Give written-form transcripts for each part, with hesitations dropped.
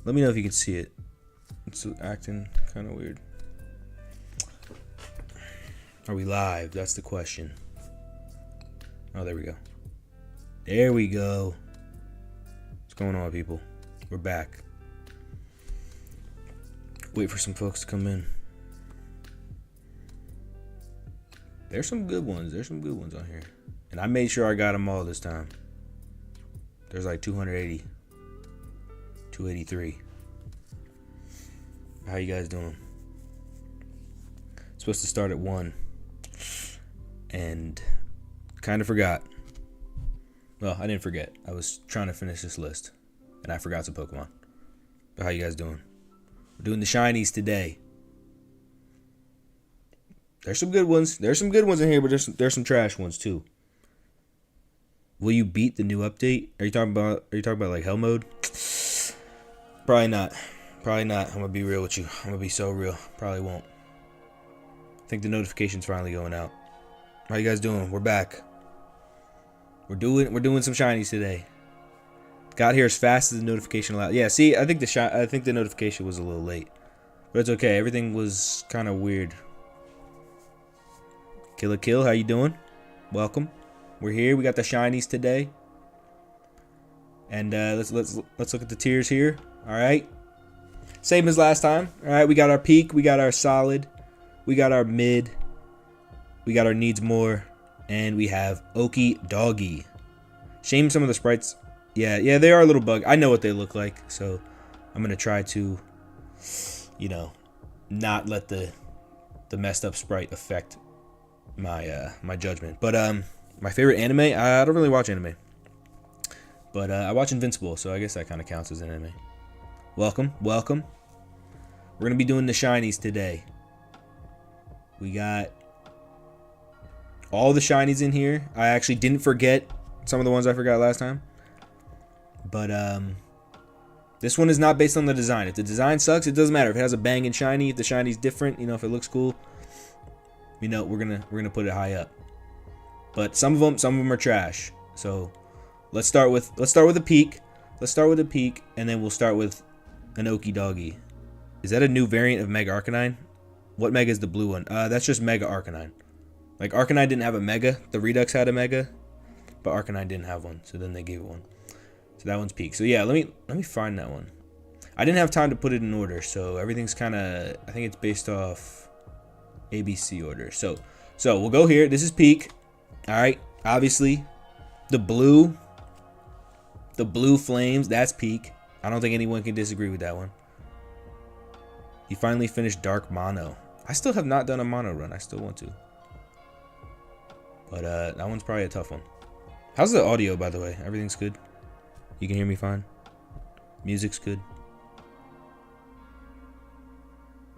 Let me know if you can see it. It's acting kind of weird. Are we live? That's the question. Oh, there we go. There we go. What's going on, people? We're back. Wait for some folks to come in. There's some good ones. There's some good ones on here. And I made sure I got them all this time. There's like 280. 283. How you guys doing? Supposed to start at 1. And kind of forgot. Well, I didn't forget. I was trying to finish this list. And I forgot some Pokemon. But how you guys doing? We're doing the shinies today. There's some good ones. There's some good ones in here, but there's some trash ones too. Will you beat the new update? Are you talking about like hell mode? Probably not. Probably not. I'm gonna be real with you. I'm gonna be so real. Probably won't. I think the notification's finally going out. How you guys doing? We're back. We're doing some shinies today. Got here as fast as the notification allowed. Yeah, see, I think the notification was a little late. But it's okay. Everything was kind of weird. Kill a Kill, how you doing? Welcome. We're here. We got the shinies today. And let's look at the tiers here. All right. Same as last time. All right, we got our peak, we got our solid, we got our mid, we got our needs more, and we have r.o.w.e. Shame some of the sprites. Yeah, they are a little bug. I know what they look like, so I'm gonna try to, not let the messed up sprite affect my my judgment. But my favorite anime, I don't really watch anime, but I watch Invincible, so I guess that kind of counts as an anime. Welcome. We're gonna be doing the shinies today. We got all the shinies in here. I actually didn't forget some of the ones I forgot last time, but this one is not based on the design. If the design sucks, it doesn't matter. If it has a banging shiny, if the shiny's different, if it looks cool, we're gonna put it high up. But some of them are trash. So let's start with a peak. Let's start with a peak, and then we'll start with an r.o.w.e. Is that a new variant of Mega Arcanine? What Mega is the blue one? That's just Mega Arcanine. Like, Arcanine didn't have a Mega. The Redux had a Mega, but Arcanine didn't have one, so then they gave it one. So that one's peak. So yeah, let me find that one. I didn't have time to put it in order, so everything's kind of, I think it's based off ABC order. So we'll go here. This is peak. All right. Obviously, the blue flames, that's peak. I don't think anyone can disagree with that one. You finally finished Dark Mono. I still have not done a Mono run. I still want to. But that one's probably a tough one. How's the audio, by the way? Everything's good? You can hear me fine? Music's good?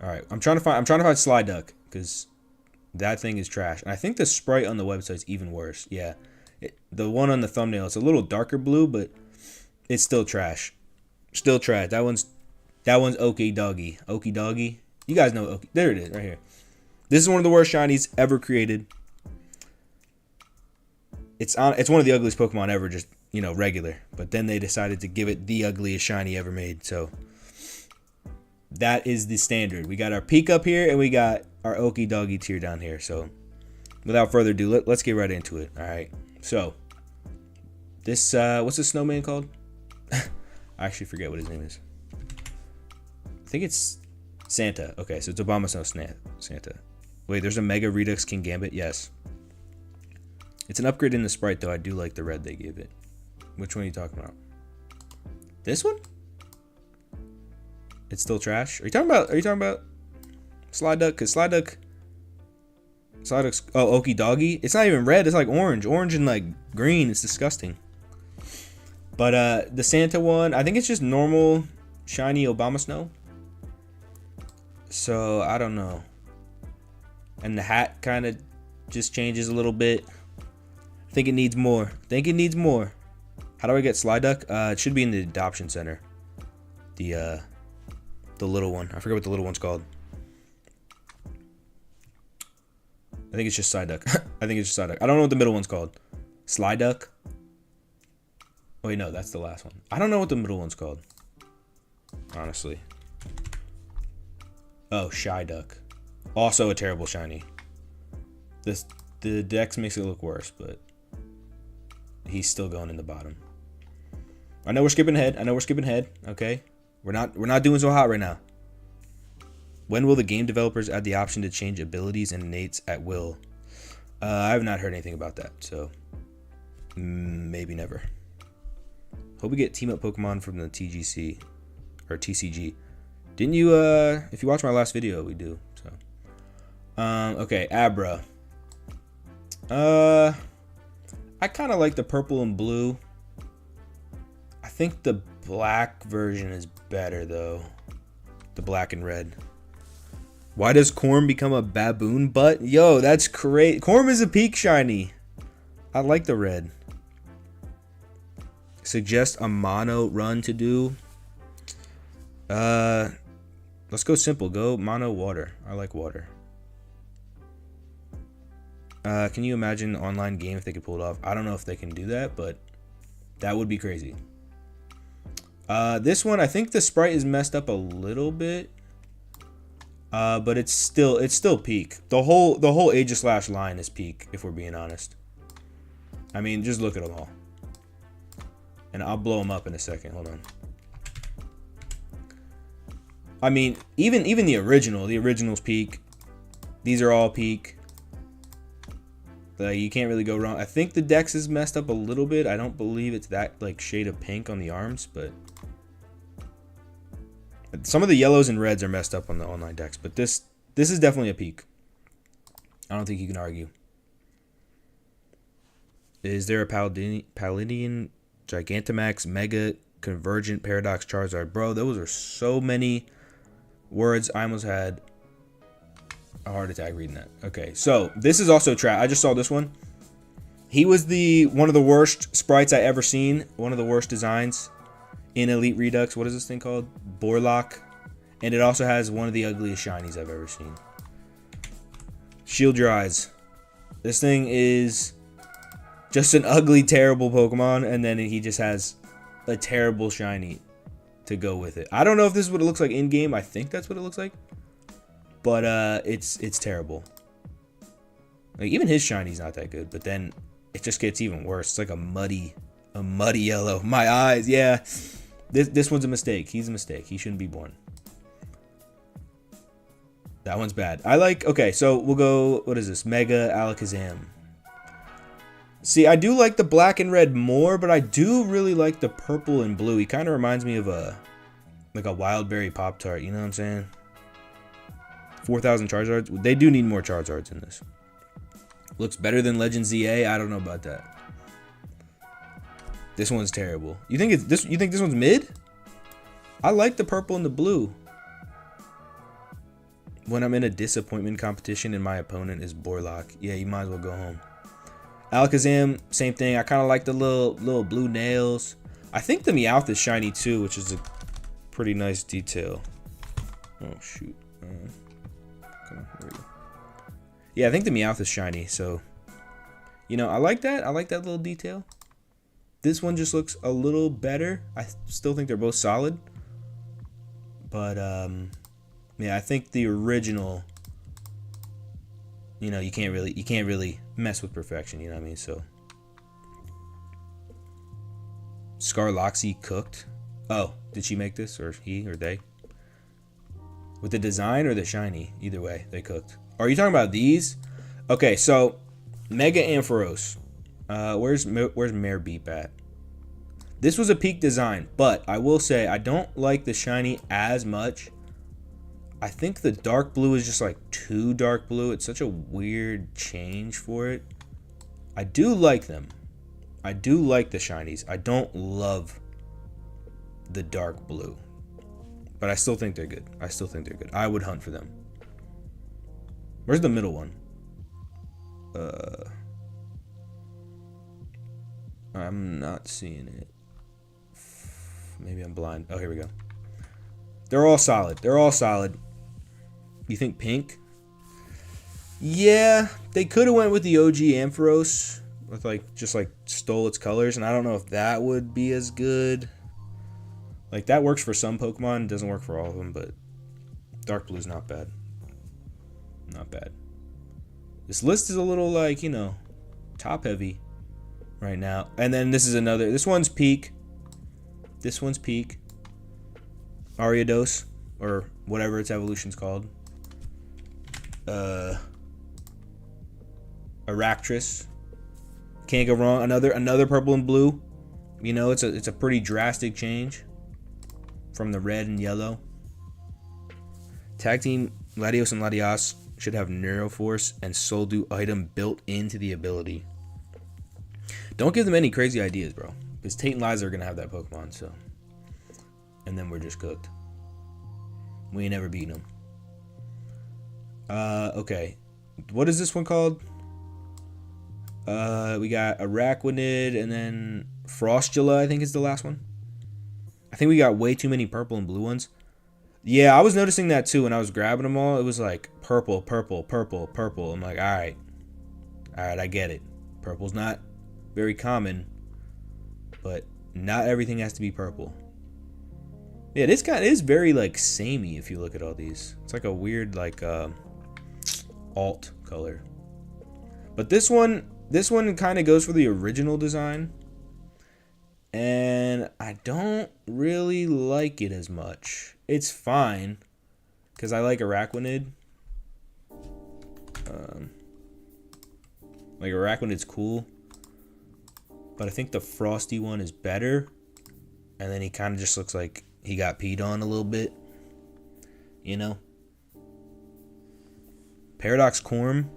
Alright, I'm trying to find Sliduck, because that thing is trash. And I think the sprite on the website's even worse. Yeah. The one on the thumbnail, it's a little darker blue, but it's still trash. Still trash. That one's r.o.w.e. r.o.w.e. You guys know there it is, right here. This is one of the worst shinies ever created. It's one of the ugliest Pokemon ever, just, regular. But then they decided to give it the ugliest shiny ever made. So that is the standard. We got our peak up here, and we got our r.o.w.e. tier down here. So without further ado, let's get right into it. All right. So this what's the snowman called? I actually forget what his name is. I think it's Santa. Okay, so it's Abomasnow Santa. Wait, there's a Mega Redux King Gambit? Yes. It's an upgrade in the sprite, though. I do like the red they gave it. Which one are you talking about? This one? It's still trash? Are you talking about Sliduck? Because Sliduck's r.o.w.e. It's not even red, it's like orange and like green. It's disgusting. But the Santa one, I think it's just normal shiny Abomasnow. So I don't know. And the hat kind of just changes a little bit. I think it needs more. How do I get Sliduck? It should be in the adoption center. The little one. I forget what the little one's called. I think it's just Psyduck. I don't know what the middle one's called. Sliduck? Wait, no, that's the last one. I don't know what the middle one's called. Honestly. Oh, Psyduck. Also a terrible shiny. The Dex makes it look worse, but he's still going in the bottom. I know we're skipping ahead. Okay, we're not doing so hot right now. When will the game developers add the option to change abilities and innates at will? I have not heard anything about that, so maybe never. Hope we get team up Pokemon from the TGC or TCG. Didn't you? If you watch my last video, we do. So, okay, Abra. I kind of like the purple and blue. I think the black version is better though. The black and red. Why does Corm become a baboon butt? Yo, that's great. Corm is a peak shiny. I like the red. Suggest a mono run to do. Let's go simple. Go mono water. I like water. Can you imagine an online game if they could pull it off? I don't know if they can do that, but that would be crazy. This one, I think the sprite is messed up a little bit. But it's still peak. The whole Aegislash line is peak, if we're being honest. I mean, just look at them all. And I'll blow them up in a second. Hold on. I mean, even the original's peak. These are all peak. You can't really go wrong. I think the Dex is messed up a little bit. I don't believe it's that like shade of pink on the arms, but some of the yellows and reds are messed up on the online Dex. But this is definitely a peak. I don't think you can argue. Is there a Paladian, Gigantamax, Mega, Convergent, Paradox, Charizard? Bro, those are so many words. I almost had a heart attack reading that. Okay, so this is also trash. I just saw this one. He was one of the worst sprites I ever seen. One of the worst designs in Elite Redux. What is this thing called? Borlock. And it also has one of the ugliest shinies I've ever seen. Shield your eyes. This thing is just an ugly, terrible Pokemon, and then he just has a terrible shiny to go with it. I don't know if this is what it looks like in game. I think that's what it looks like. But it's terrible. Like even his shiny's not that good, but then it just gets even worse. It's like a muddy yellow. My eyes, yeah. This one's a mistake. He's a mistake. He shouldn't be born. That one's bad. Okay, so we'll go, what is this? Mega Alakazam. See, I do like the black and red more, but I do really like the purple and blue. He kind of reminds me of like a wild berry Pop-Tart, you know what I'm saying? 4,000 Charizards. They do need more Charizards in this. Looks better than Legend ZA. I don't know about that. This one's terrible. You think this one's mid? I like the purple and the blue. When I'm in a disappointment competition and my opponent is Borlock, yeah, you might as well go home. Alakazam, same thing. I kind of like the little blue nails. I think the Meowth is shiny too, which is a pretty nice detail. Oh shoot. Come on, there we go. Yeah, I think the Meowth is shiny, so you know, I like that. I like that little detail. This one just looks a little better. I still think they're both solid, but yeah, I think the original, you know, you can't really mess with perfection, you know what I mean? So Scarloxy cooked. Oh, did she make this, or he, or they? With the design or the shiny? Either way, they cooked. Are you talking about these? Okay, so Mega Ampharos. Where's Mare Beep at? This was a peak design, but I will say I don't like the shiny as much. I think the dark blue is just like too dark blue. It's such a weird change for it. I do like them. I do like the shinies. I don't love the dark blue, but I still think they're good. I would hunt for them. Where's the middle one? I'm not seeing it. Maybe I'm blind. Oh, here we go. They're all solid. You think pink? Yeah, they could have went with the OG Ampharos, with like just like stole its colors, and I don't know if that would be as good. Like that works for some Pokemon, doesn't work for all of them, but dark blue is not bad. Not bad. This list is a little like, you know, top heavy right now. And then this is another, this one's peak. This one's peak. r.o.w.e, or whatever its evolution's called. Aractris. Can't go wrong. Another purple and blue. You know, it's a pretty drastic change from the red and yellow. Tag team Latios and Latias should have Neuroforce and Soldu item built into the ability. Don't give them any crazy ideas, bro. Because Tate and Liza are gonna have that Pokemon, so. And then we're just cooked. We ain't never beaten them. Okay. What is this one called? We got Araquanid and then Frostula, I think is the last one. I think we got way too many purple and blue ones. Yeah, I was noticing that too when I was grabbing them all. It was like purple, purple, purple, purple. I'm like, alright. Alright, I get it. Purple's not very common, but not everything has to be purple. Yeah, this guy is very like samey if you look at all these. It's like a weird like alt color. But this one kind of goes for the original design. And I don't really like it as much. It's fine, because I like Araquanid. Like Araquanid's cool, but I think the frosty one is better. And then he kind of just looks like he got peed on a little bit, you know. Paradox Corm.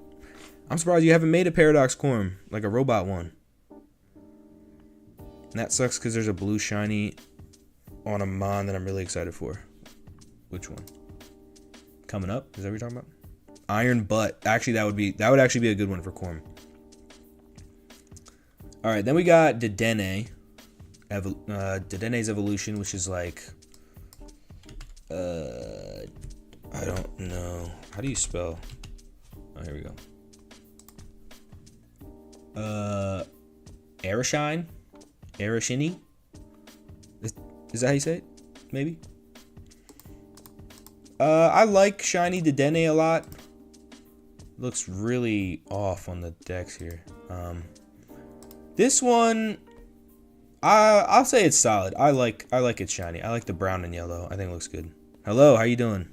I'm surprised you haven't made a Paradox Corm, like a robot one. And that sucks because there's a blue shiny on a Mon that I'm really excited for. Which one? Coming up? Is that what you're talking about? Iron Butt. Actually, that would actually be a good one for Corm. All right, then we got Dedenne. Dedenne's evolution, which is like, I don't know. How do you spell? Oh, here we go. Arashini? Is that how you say it? Maybe? I like shiny Dedenne a lot. Looks really off on the decks here. This one, I'll say it's solid. I like it shiny. I like the brown and yellow. I think it looks good. Hello, how you doing?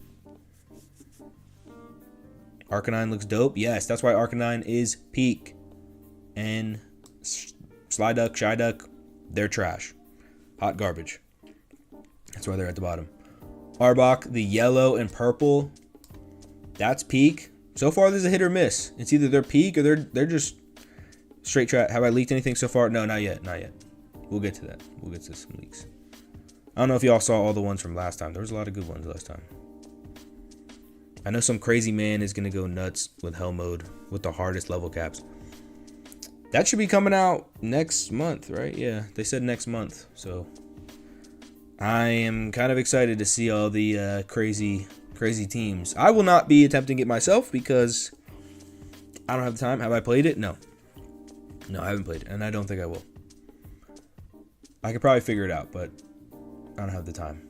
Arcanine looks dope. Yes, that's why Arcanine is peak. And Sliduck, Psyduck, they're trash. Hot garbage. That's why they're at the bottom. Arbok, the yellow and purple, that's peak. So far, there's a hit or miss. It's either they're peak or they're just straight trash. Have I leaked anything so far? No, not yet. Not yet. We'll get to that. We'll get to some leaks. I don't know if y'all saw all the ones from last time. There was a lot of good ones last time. I know some crazy man is going to go nuts with Hell Mode with the hardest level caps. That should be coming out next month, right? Yeah, they said next month. So I am kind of excited to see all the crazy teams. I will not be attempting it myself because I don't have the time. Have I played it? No. No, I haven't played it, and I don't think I will. I could probably figure it out, but I don't have the time.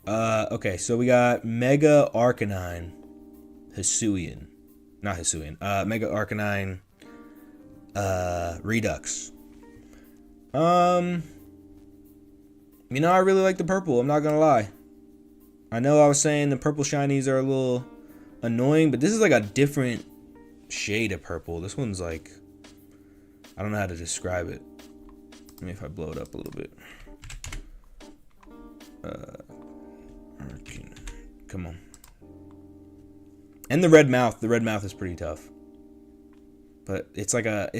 Okay, so we got Mega Arcanine Hisuian. Not Hisuian. Mega Arcanine Redux. You know, I really like the purple. I'm not gonna lie. I know I was saying the purple shinies are a little annoying, but this is like a different shade of purple. This one's like, I don't know how to describe it. Maybe if I blow it up a little bit. Come on. And the red mouth. The red mouth is pretty tough. But it's like a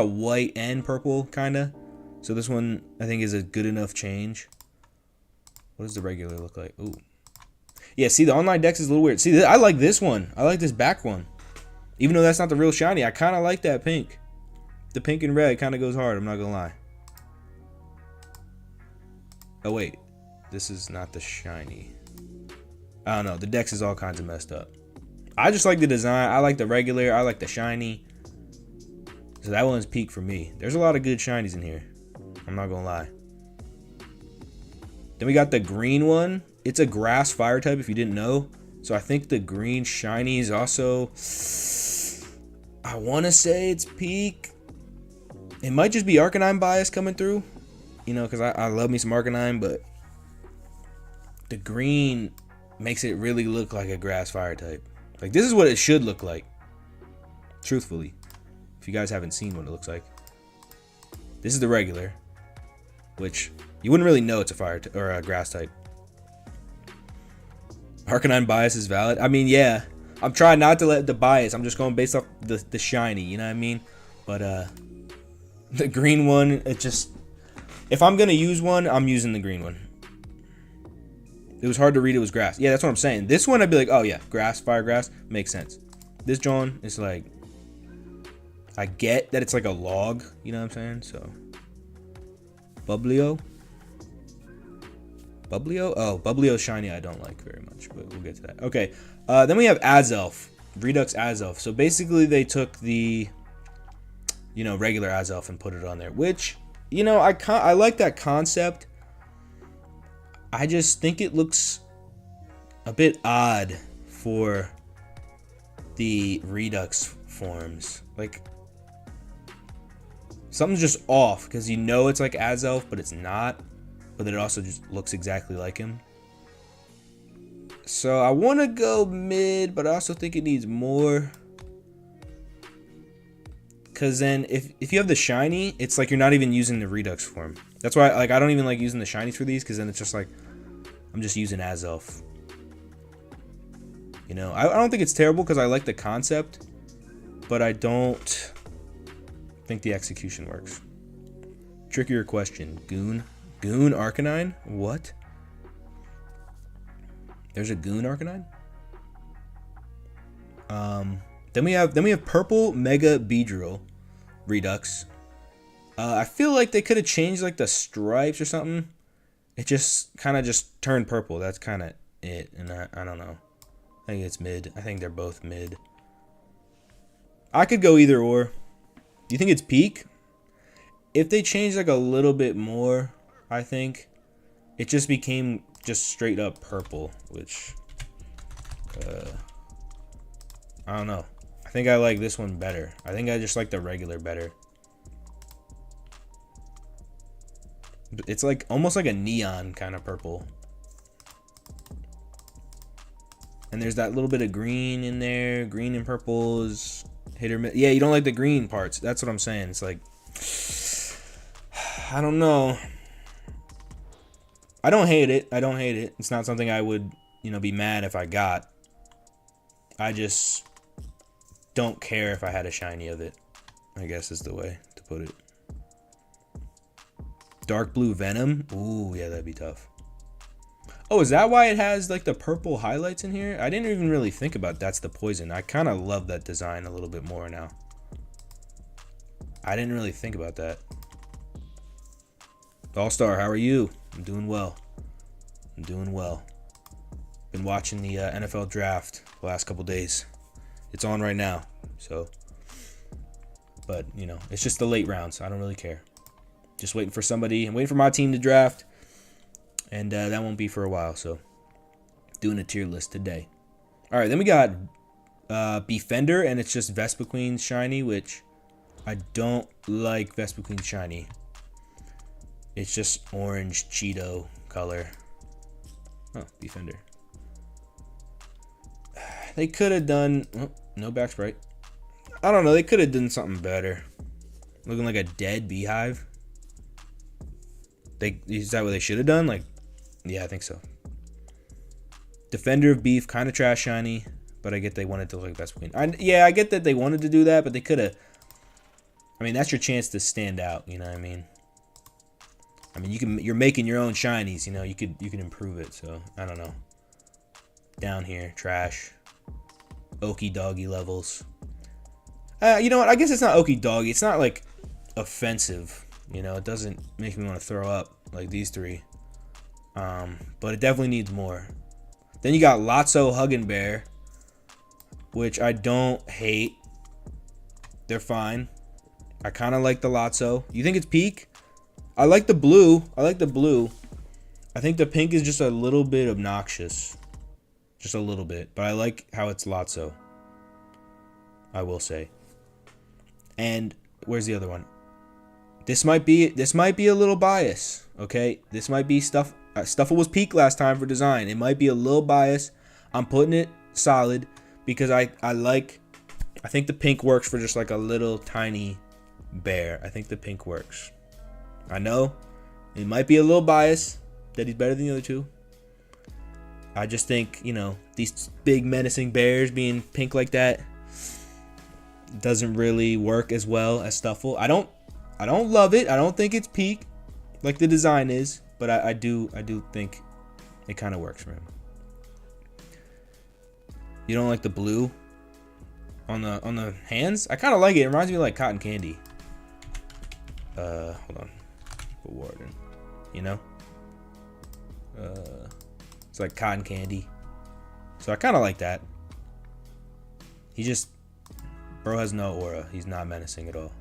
white and purple kinda. So this one I think is a good enough change. What does the regular look like? Ooh. Yeah, see, the online dex is a little weird. See, I like this one. I like this back one. Even though that's not the real shiny, I kind of like that pink. The pink and red kind of goes hard, I'm not going to lie. Oh, wait. This is not the shiny. I don't know. The dex is all kinds of messed up. I just like the design. I like the regular. I like the shiny. So that one's peak for me. There's a lot of good shinies in here. I'm not gonna lie. Then we got the green one. It's a grass fire type if you didn't know. So I think the green shiny is also, I want to say it's peak. It might just be Arcanine bias coming through. You know, because I love me some Arcanine, but the green makes it really look like a grass fire type. Like, this is what it should look like. Truthfully. If you guys haven't seen what it looks like. This is the regular. Which, you wouldn't really know it's a fire or a grass type. Arcanine bias is valid. I mean, yeah. I'm trying not to let the bias. I'm just going based off the shiny, you know what I mean? But, the green one, it just... If I'm going to use one, I'm using the green one. It was hard to read it was grass. Yeah, that's what I'm saying. This one, I'd be like, oh yeah, grass, fire grass. Makes sense. This John is like... I get that it's like a log, you know what I'm saying? So... Bubbleyo? Bubbleyo? Oh, Bubbleyo shiny I don't like very much, but we'll get to that. Okay, then we have Azelf. Redux Azelf. So basically they took the, you know, regular Azelf and put it on there, which, you know, I like that concept. I just think it looks a bit odd for the Redux forms. Like, something's just off because you know it's like Azelf, but it's not. But then it also just looks exactly like him. So I want to go mid, but I also think it needs more. Because then if you have the shiny, it's like you're not even using the Redux form. That's why I don't even like using the shinies for these, because then it's just like I'm just using Azelf. You know, I don't think it's terrible because I like the concept, but I don't think the execution works. Trickier question. Goon Arcanine? What? There's a Goon Arcanine? Then we have purple Mega Beedrill Redux. I feel like they could have changed like the stripes or something. It just kind of just turned purple. That's kind of it, and I don't know. I think it's mid. I think they're both mid. I could go either or. Do you think it's peak? If they changed like a little bit more, I think it just became just straight up purple, which I don't know. I think I like this one better. I think I just like the regular better. It's like almost like a neon kind of purple. And there's that little bit of green in there. Green and purple is hit or miss. Yeah, you don't like the green parts. That's what I'm saying. It's like, I don't know. I don't hate it. I don't hate it. It's not something I would, you know, be mad if I got. I just don't care if I had a shiny of it, I guess is the way to put it. Dark blue Venom. Ooh, yeah, that'd be tough. Oh, is that why it has like the purple highlights in here? I didn't even really think about that's the poison. I kind of love that design a little bit more now. I didn't really think about that. All-Star, how are you? I'm doing well. I'm doing well. Been watching the NFL draft the last couple days. It's on right now, so. But, you know, it's just the late rounds. I don't really care. Just waiting for somebody. I'm waiting for my team to draft. And that won't be for a while, so. Doing a tier list today. All right, then we got Befender, and it's just Vespiquen shiny, which I don't like Vespiquen shiny. It's just orange Cheeto color. Oh, Befender. They could have done... Oh, no back sprite. I don't know. They could have done something better. Looking like a dead beehive. Is that what they should have done? Like, yeah, I think so. Defender of Beef, kind of trash shiny. But I get they wanted to look like Vespiquen. Yeah, I get that they wanted to do that, but they could have... I mean, that's your chance to stand out. You know what I mean? I mean, you're making your own shinies, you know, you could improve it, so I don't know. Down here, trash. Okie doggy levels. You know what? I guess it's not okie doggy. It's not like offensive, you know. It doesn't make me want to throw up like these three. But it definitely needs more. Then you got Lotso Huggin' Bear, which I don't hate. They're fine. I kind of like the Lotso. You think it's peak? I like the blue. I like the blue. I think the pink is just a little bit obnoxious. Just a little bit. But I like how it's Lotso. I will say. And where's the other one? This might be a little bias. Okay? This might be stuff. Stuffle was peak last time for design. It might be a little bias. I'm putting it solid because I think the pink works for just like a little tiny bear. I think the pink works. I know it might be a little biased that he's better than the other two. I just think, you know, these big menacing bears being pink like that doesn't really work as well as Stuffle. I don't love it. I don't think it's peak like the design is, but I do think it kind of works for him. You don't like the blue on the hands? I kind of like it. It reminds me of like cotton candy. Hold on. Warden. You know? It's like cotton candy. So I kind of like that. He just... Bro has no aura. He's not menacing at all.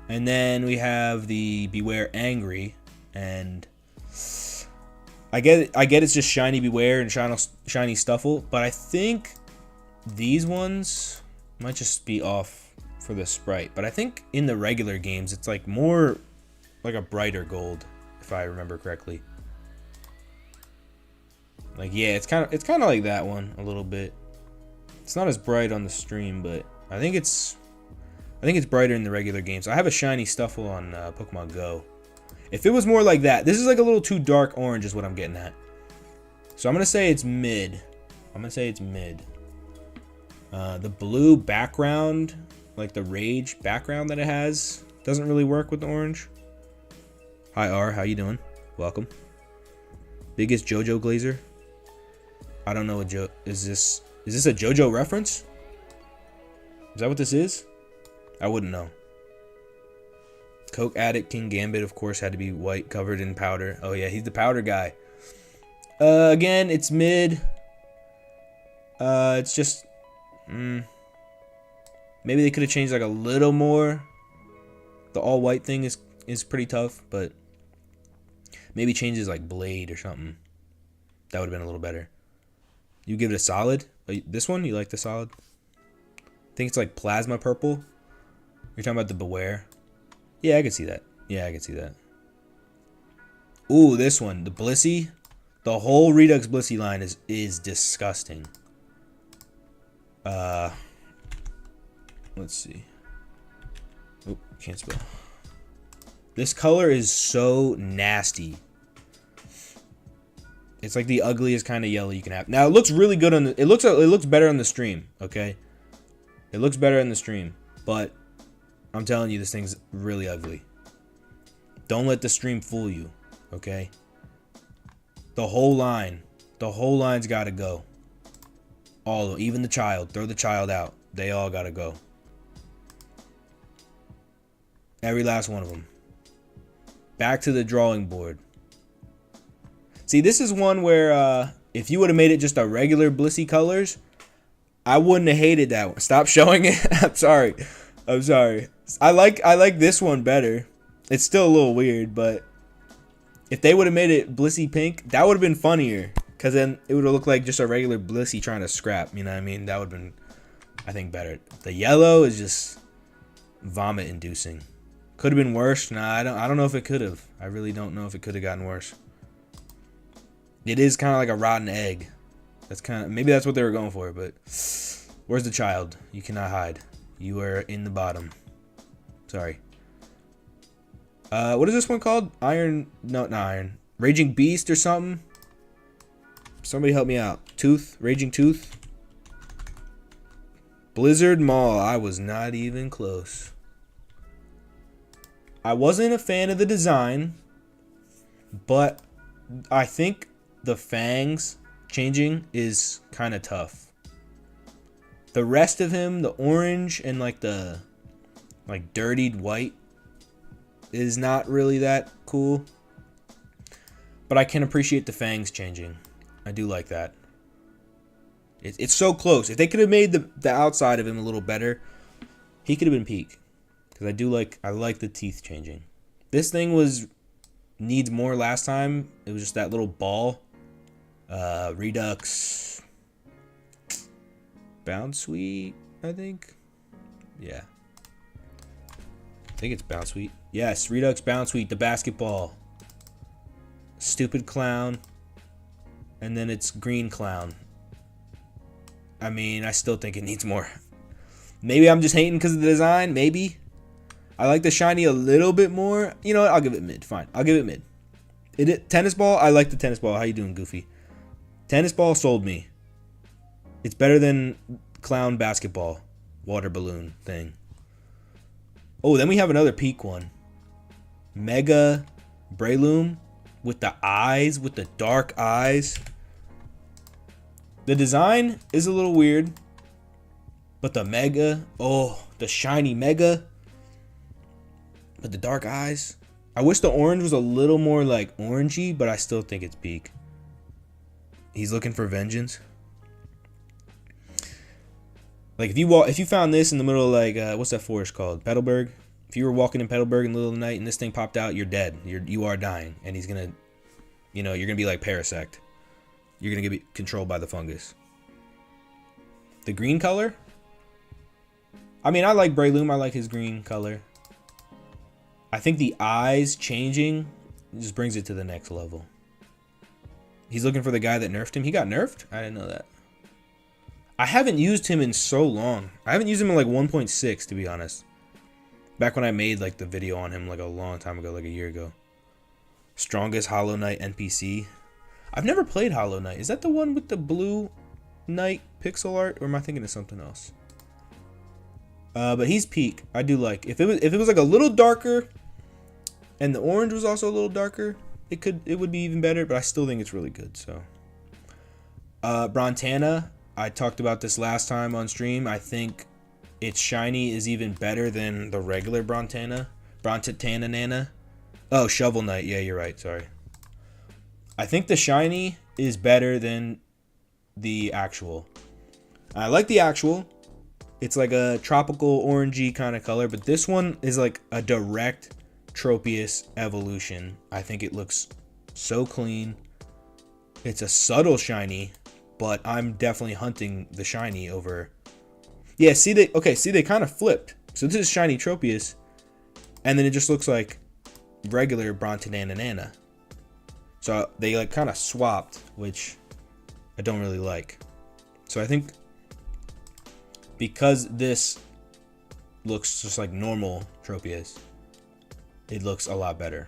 And then we have the Beware Angry. And... I get it's just Shiny Beware and Shiny Stuffle. But I think these ones might just be off for the sprite. But I think in the regular games, it's like more like a brighter gold, if I remember correctly. Like, yeah, it's kind of like that one a little bit. It's not as bright on the stream, but I think it's brighter in the regular games. I have a Shiny Stuffle on Pokemon Go. If it was more like that, this is like a little too dark orange is what I'm getting at. So I'm going to say it's mid. The blue background, like the Rage background that it has, doesn't really work with the orange. Hi R, how you doing? Welcome. Biggest JoJo Glazer. I don't know what is this a JoJo reference? Is that what this is? I wouldn't know. Coke Addict King Gambit, of course, had to be white, covered in powder. Oh yeah, he's the powder guy. Again, it's mid. It's just... maybe they could have changed like a little more. The all white thing is pretty tough, but maybe changes like Blade or something. That would have been a little better. You give it a solid? This one? You like the solid? I think it's like Plasma Purple. You're talking about the Beware? Yeah, I can see that. Ooh, this one. The Blissey. The whole Redux Blissey line is disgusting. Let's see. Oh, can't spell. This color is so nasty. It's like the ugliest kind of yellow you can have. Now it looks really good on the. It looks better on the stream. Okay, it looks better in the stream, but I'm telling you, this thing's really ugly. Don't let the stream fool you. Okay. The whole line's got to go. All of them, even the child. Throw the child out. They all got to go. Every last one of them. Back to the drawing board. See, this is one where if you would have made it just a regular Blissey colors, I wouldn't have hated that one. Stop showing it. I'm sorry. I like this one better. It's still a little weird, but if they would have made it Blissey pink, that would have been funnier. Because then it would have looked like just a regular Blissey trying to scrap. You know what I mean? That would have been, I think, better. The yellow is just vomit inducing. Could have been worse. Nah, I don't know if it could have. I really don't know if it could have gotten worse. It is kind of like a rotten egg. Maybe that's what they were going for, but where's the child? You cannot hide. You are in the bottom. Sorry. What is this one called? Iron? No, not Iron. Raging Beast or something? Somebody help me out. Tooth? Raging Tooth? Blizzard Mall. I was not even close. I wasn't a fan of the design, but I think the fangs changing is kind of tough. The rest of him, the orange and like the dirtied white, is not really that cool. But I can appreciate the fangs changing. I do like that. It's so close. If they could have made the outside of him a little better, He could have been peak. Because I like the teeth changing. This thing needs more last time. It was just that little ball. Redux. Bounce-sweet, I think. Yeah. I think it's Bounce-sweet. Yes, Redux Bounce-sweet, the basketball. Stupid clown. And then it's green clown. I mean, I still think it needs more. Maybe I'm just hating because of the design. Maybe. I like the shiny a little bit more. You know what? I'll give it mid. Fine. I'll give it mid. Tennis ball. I like the tennis ball. How you doing, Goofy? Tennis ball sold me. It's better than clown basketball. Water balloon thing. Oh, then we have another peak one. Mega Breloom with the eyes, with the dark eyes. The design is a little weird. But the Mega, oh, the shiny Mega. With the dark eyes. I wish the orange was a little more like orangey, but I still think it's peak. He's looking for vengeance. Like if you found this in the middle of like what's that forest called? Petalburg. If you were walking in Petalburg in the middle of the night and this thing popped out, you're dead. You are dying, and he's gonna, you know, you're gonna be like Parasect. You're gonna get controlled by the fungus. The green color. I mean, I like Breloom. I like his green color. I think the eyes changing just brings it to the next level. He's looking for the guy that nerfed him. He got nerfed? I didn't know that. I haven't used him in so long. I haven't used him in like 1.6, to be honest. Back when I made like the video on him like a long time ago, like a year ago. Strongest Hollow Knight NPC. I've never played Hollow Knight. Is that the one with the blue knight pixel art, or am I thinking of something else? But he's peak. I do like. If it was like a little darker, and the orange was also a little darker, it would be even better. But I still think it's really good. So, Brontana. I talked about this last time on stream. I think its shiny is even better than the regular Brontana. Brontana Nana. Oh, Shovel Knight. Yeah, you're right. Sorry. I think the shiny is better than the actual. I like the actual. It's like a tropical orangey kind of color, but this one is like a direct Tropius evolution. I think it looks so clean. It's a subtle shiny, but I'm definitely hunting the shiny over. Yeah, see they kind of flipped. So this is shiny Tropius, and then it just looks like regular Brontanana. So they like kind of swapped, which I don't really like. So I think because this looks just like normal Tropius, it looks a lot better.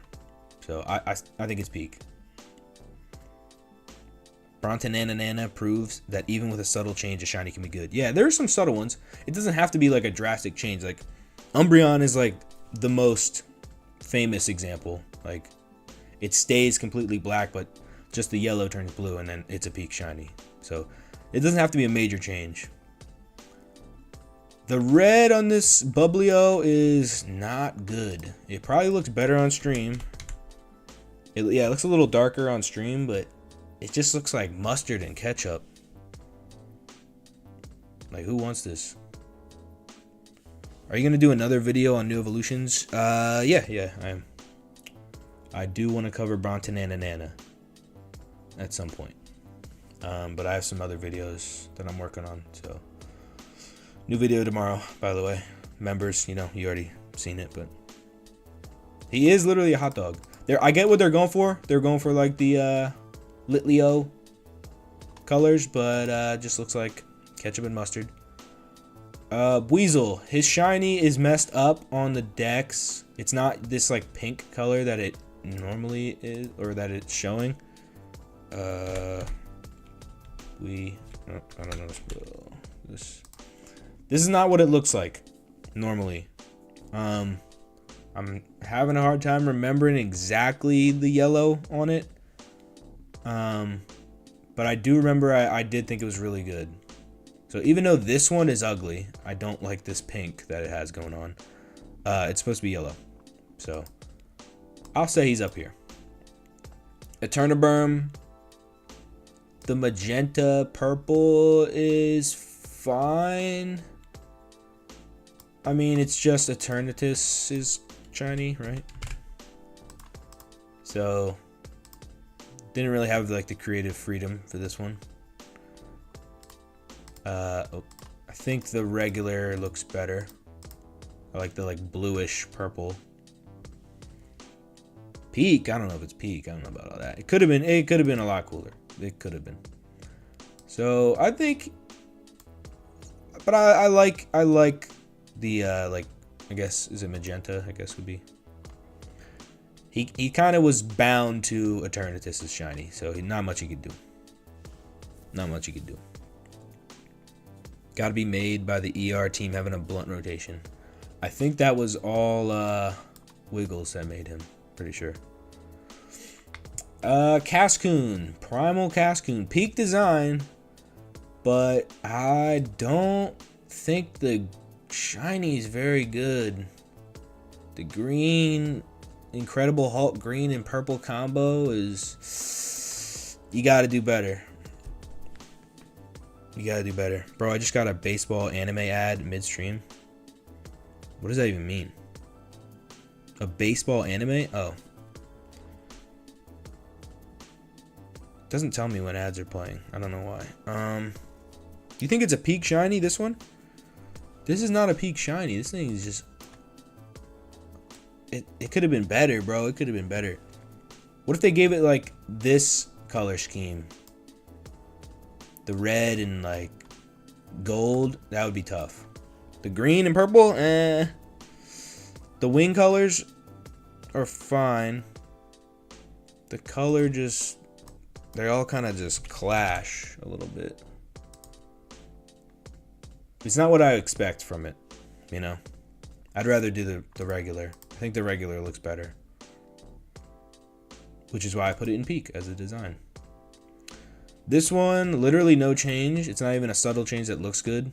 So I think it's peak. Brontanana proves that even with a subtle change, a shiny can be good. Yeah, there are some subtle ones. It doesn't have to be like a drastic change. Like Umbreon is like the most famous example. Like it stays completely black, but just the yellow turns blue, and then it's a peak shiny. So it doesn't have to be a major change. The red on this Bubbly-O is not good. It probably looks better on stream. It looks a little darker on stream, but it just looks like mustard and ketchup. Like, who wants this? Are you gonna do another video on new evolutions? Yeah, I am. I do want to cover Brontanana at some point. But I have some other videos that I'm working on, so. New video tomorrow, by the way. Members, you know, you already seen it, but he is literally a hot dog. I get what they're going for. They're going for like the Litleo colors, but just looks like ketchup and mustard. Weasel, his shiny is messed up on the decks. It's not this like pink color that it normally is, or that it's showing. I don't know this is not what it looks like normally. I'm having a hard time remembering exactly the yellow on it. But I do remember I did think it was really good. So even though this one is ugly, I don't like this pink that it has going on. It's supposed to be yellow. So I'll say he's up here. Eternaburm. The magenta purple is fine. I mean, it's just Eternatus is shiny, right? So didn't really have like the creative freedom for this one. Oh, I think the regular looks better. I like the like bluish purple. Peak, I don't know if it's peak. I don't know about all that. It could have been. It could have been a lot cooler. It could have been. So I think, but I like the like, I guess, is it magenta? I guess would be. He kind of was bound to Eternatus' shiny, so not much he could do. Not much he could do. Got to be made by the ER team having a blunt rotation. I think that was all Wiggles that made him. Pretty sure. Cascoon. Primal Cascoon. Peak design. But I don't think the shiny is very good. The green, Incredible Hulk green and purple combo is... You got to do better. You got to do better. Bro, I just got a baseball anime ad midstream. What does that even mean? A baseball anime? Oh. Doesn't tell me when ads are playing. I don't know why. You think it's a peak shiny, this one? This is not a peak shiny. This thing is just... It could have been better, bro. It could have been better. What if they gave it, like, this color scheme? The red and, like, gold? That would be tough. The green and purple? Eh. The wing colors are fine. The color just... They all kind of just clash a little bit. It's not what I expect from it, you know? I'd rather do the regular. I think the regular looks better. Which is why I put it in peak as a design. This one, literally no change. It's not even a subtle change that looks good.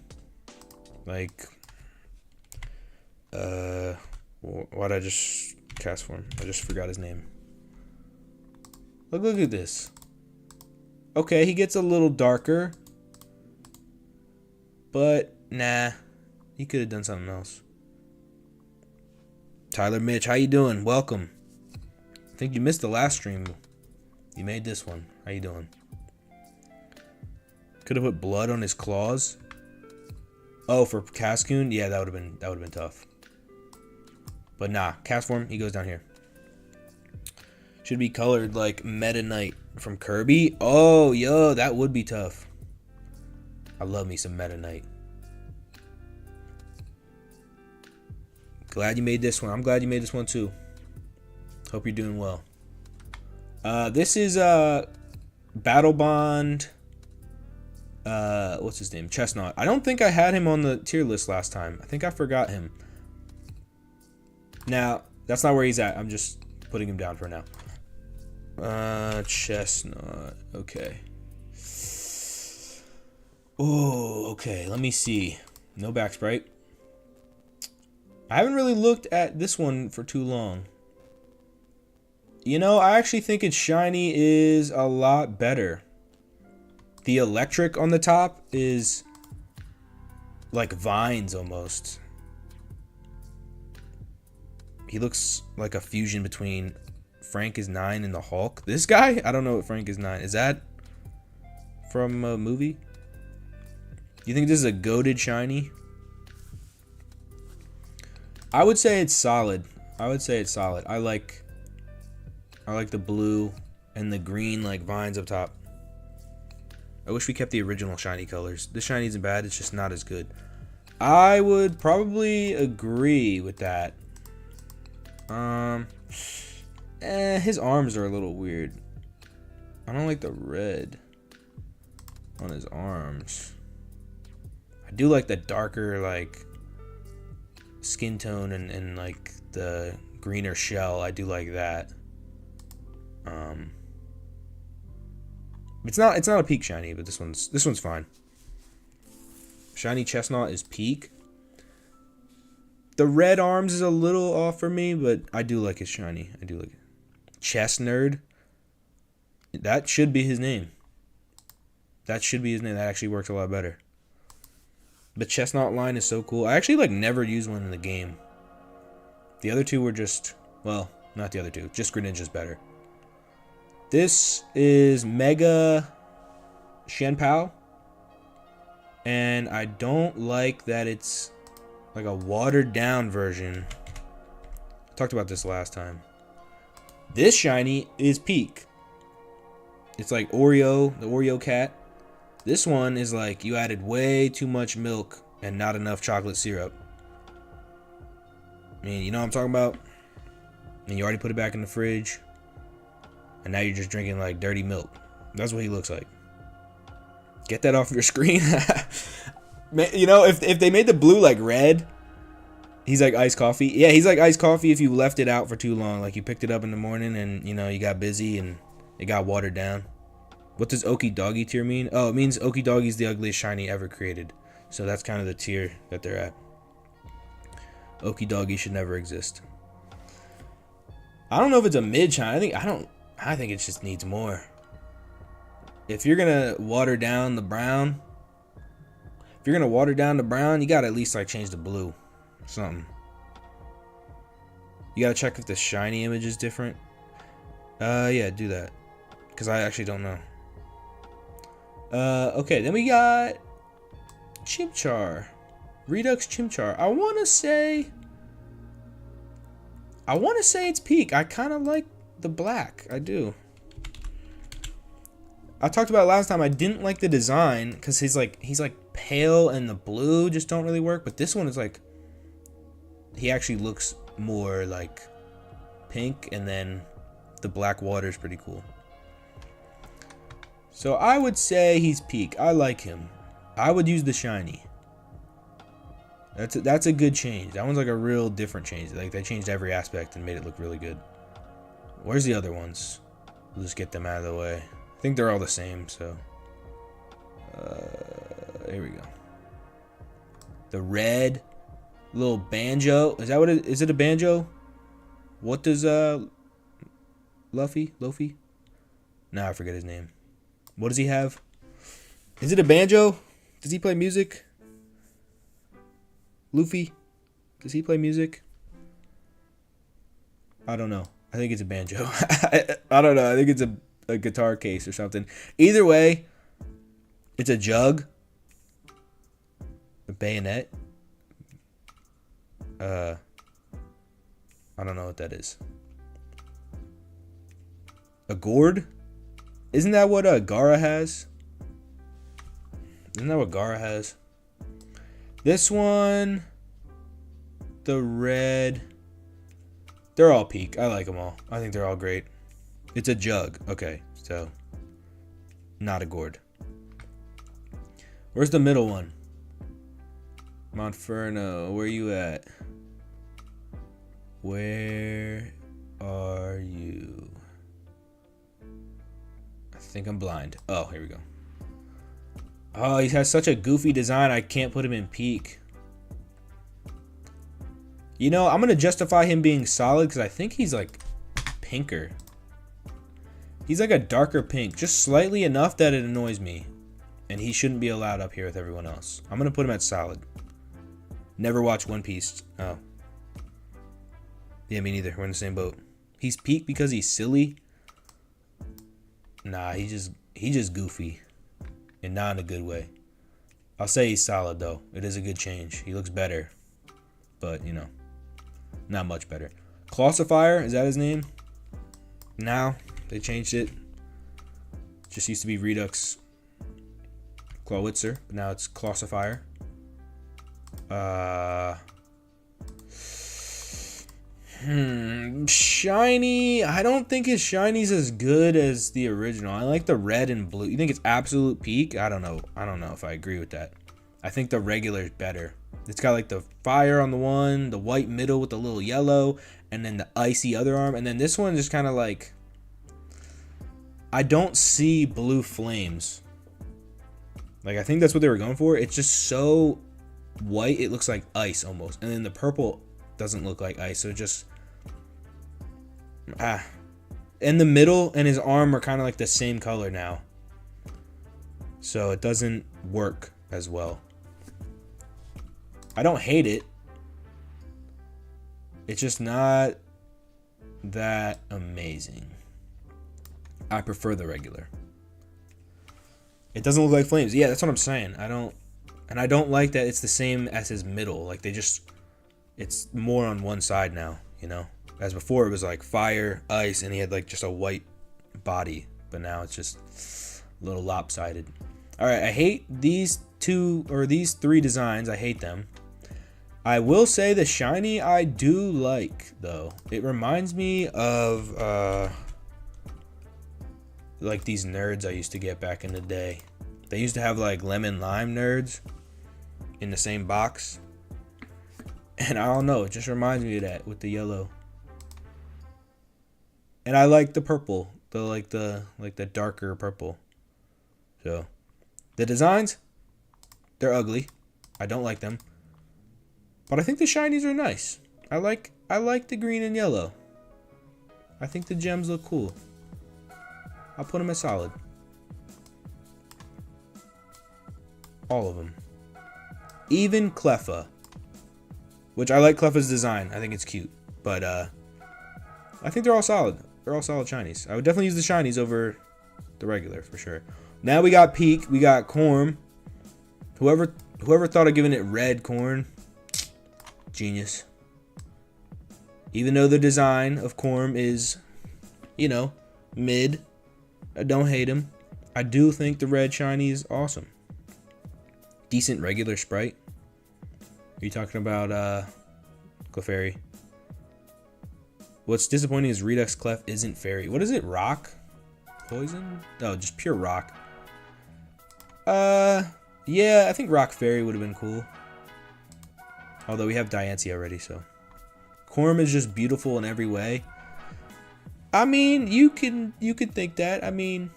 Like, why'd I just cast for him? I just forgot his name. Look at this. Okay, he gets a little darker. But, nah. He could have done something else. Tyler Mitch, how you doing? Welcome. I think you missed the last stream. You made this one. How you doing? Could have put blood on his claws. Oh, for Cascoon? Yeah, that would have been tough. But nah, cast form, he goes down here. Should be colored like Meta Knight from Kirby. Oh, yo, that would be tough. I love me some Meta Knight. Glad you made this one. I'm glad you made this one too. Hope you're doing well. This is Battle Bond. What's his name? Chestnut. I don't think I had him on the tier list last time. I think I forgot him. Now, that's not where he's at. I'm just putting him down for now. Chestnut. Okay. Oh, okay. Let me see. No back sprite. I haven't really looked at this one for too long. You know, I actually think its shiny is a lot better. The electric on the top is like vines almost. He looks like a fusion between Frank is 9 and the Hulk. This guy? I don't know what Frank is 9. Is that from a movie? You think this is a goated shiny? I would say it's solid. I like the blue and the green like vines up top. I wish we kept the original shiny colors. This shiny isn't bad, it's just not as good. I would probably agree with that. His arms are a little weird. I don't like the red on his arms. I do like the darker like skin tone and like the greener shell. I do like that. It's not a peak shiny, but this one's fine. Shiny Chestnut is peak. The red arms is a little off for me, but I do like his shiny. I do like it. Chess Nerd. That should be his name. That should be his name. That actually works a lot better. The chestnut line is so cool. I actually like never used one in the game. The other two were just, well, not the other two, just Greninja's better. This is Mega Shenpao. And I don't like that it's like a watered down version. I talked about this last time. This shiny is Peak. It's like Oreo, the Oreo cat. This one is like you added way too much milk and not enough chocolate syrup. I mean, you know what I'm talking about? And you already put it back in the fridge. And now you're just drinking like dirty milk. That's what he looks like. Get that off your screen. You know, if they made the blue like red, he's like iced coffee. Yeah, he's like iced coffee if you left it out for too long. Like you picked it up in the morning and, you know, you got busy and it got watered down. What does Okie tier mean? Oh, it means Okie is the ugliest shiny ever created. So that's kind of the tier that they're at. Okie should never exist. I don't know if it's a mid shiny. I think it just needs more. If you're gonna water down the brown, you gotta at least like change the blue. Something. You gotta check if the shiny image is different. Yeah, do that. Because I actually don't know. Okay, then we got Chimchar. Redux Chimchar. I wanna say it's Peak. I kinda like the black. I do. I talked about it last time. I didn't like the design because he's like pale and the blue just don't really work. But this one is like, he actually looks more like pink, and then the black water is pretty cool. So I would say he's Peak. I like him. I would use the shiny. That's a good change. That one's like a real different change. Like they changed every aspect and made it look really good. Where's the other ones? We'll just get them out of the way. I think they're all the same, so. Here we go. The red little banjo. Is that what it is? It a banjo? What does Luffy? Nah, I forget his name. What does he have? Is it a banjo? Does he play music? Luffy? Does he play music? I don't know. I think it's a banjo. I don't know. I think it's a guitar case or something. Either way, it's a jug. A bayonet. I don't know what that is. A gourd? Isn't that what Gara has? Isn't that what Gara has? This one, the red. They're all Peak. I like them all. I think they're all great. It's a jug. Okay, so not a gourd. Where's the middle one? Monferno, where you at? Where are you? I think I'm blind. Oh, here we go. Oh, he has such a goofy design. I can't put him in Peak. You know, I'm going to justify him being solid because I think he's like pinker. He's like a darker pink, just slightly enough that it annoys me. And he shouldn't be allowed up here with everyone else. I'm going to put him at solid. Never watched One Piece. Oh. Yeah, me neither. We're in the same boat. He's Peak because he's silly. Nah, he's just goofy. And not in a good way. I'll say he's solid, though. It is a good change. He looks better. But, you know, not much better. Clausifier, is that his name? Now, they changed it. Just used to be Redux Clawitzer, but now it's Clausifier. Shiny. I don't think his shiny's as good as the original. I like the red and blue. You think it's absolute Peak? I don't know. I don't know if I agree with that. I think the regular is better. It's got like the fire on the one, the white middle with the little yellow, and then the icy other arm. And then this one just kind of like, I don't see blue flames. Like, I think that's what they were going for. It's just so white, it looks like ice almost. And then the purple doesn't look like ice, so it just in the middle and his arm are kind of like the same color now, so it doesn't work as well. I don't hate it. It's just not that amazing. I prefer the regular. It doesn't look like flames. Yeah, that's what I'm saying. I don't like that it's the same as his middle. Like it's more on one side now, you know? As before it was like fire, ice, and he had like just a white body. But now it's just a little lopsided. Alright, I hate these three designs. I hate them. I will say the shiny I do like, though. It reminds me of like these nerds I used to get back in the day. They used to have like lemon lime nerds in the same box. And I don't know, it just reminds me of that with the yellow. And I like the purple, the darker purple. So the designs, they're ugly. I don't like them. But I think the shinies are nice. I like the green and yellow. I think the gems look cool. I'll put them as solid. All of them. Even Cleffa. Which I like Cleffa's design. I think it's cute. But I think they're all solid. They're all solid shinies. I would definitely use the shinies over the regular for sure. Now we got Peak. We got Corm. Whoever thought of giving it red corn. Genius. Even though the design of Corm is, you know, mid. I don't hate him. I do think the red shiny is awesome. Decent regular sprite. Are you talking about Clefairy? What's disappointing is Redux Clef isn't fairy. What is it? Rock? Poison? No, just pure rock. Yeah, I think Rock Fairy would have been cool. Although we have Diancie already, so. Corm is just beautiful in every way. I mean, you could think that. I mean,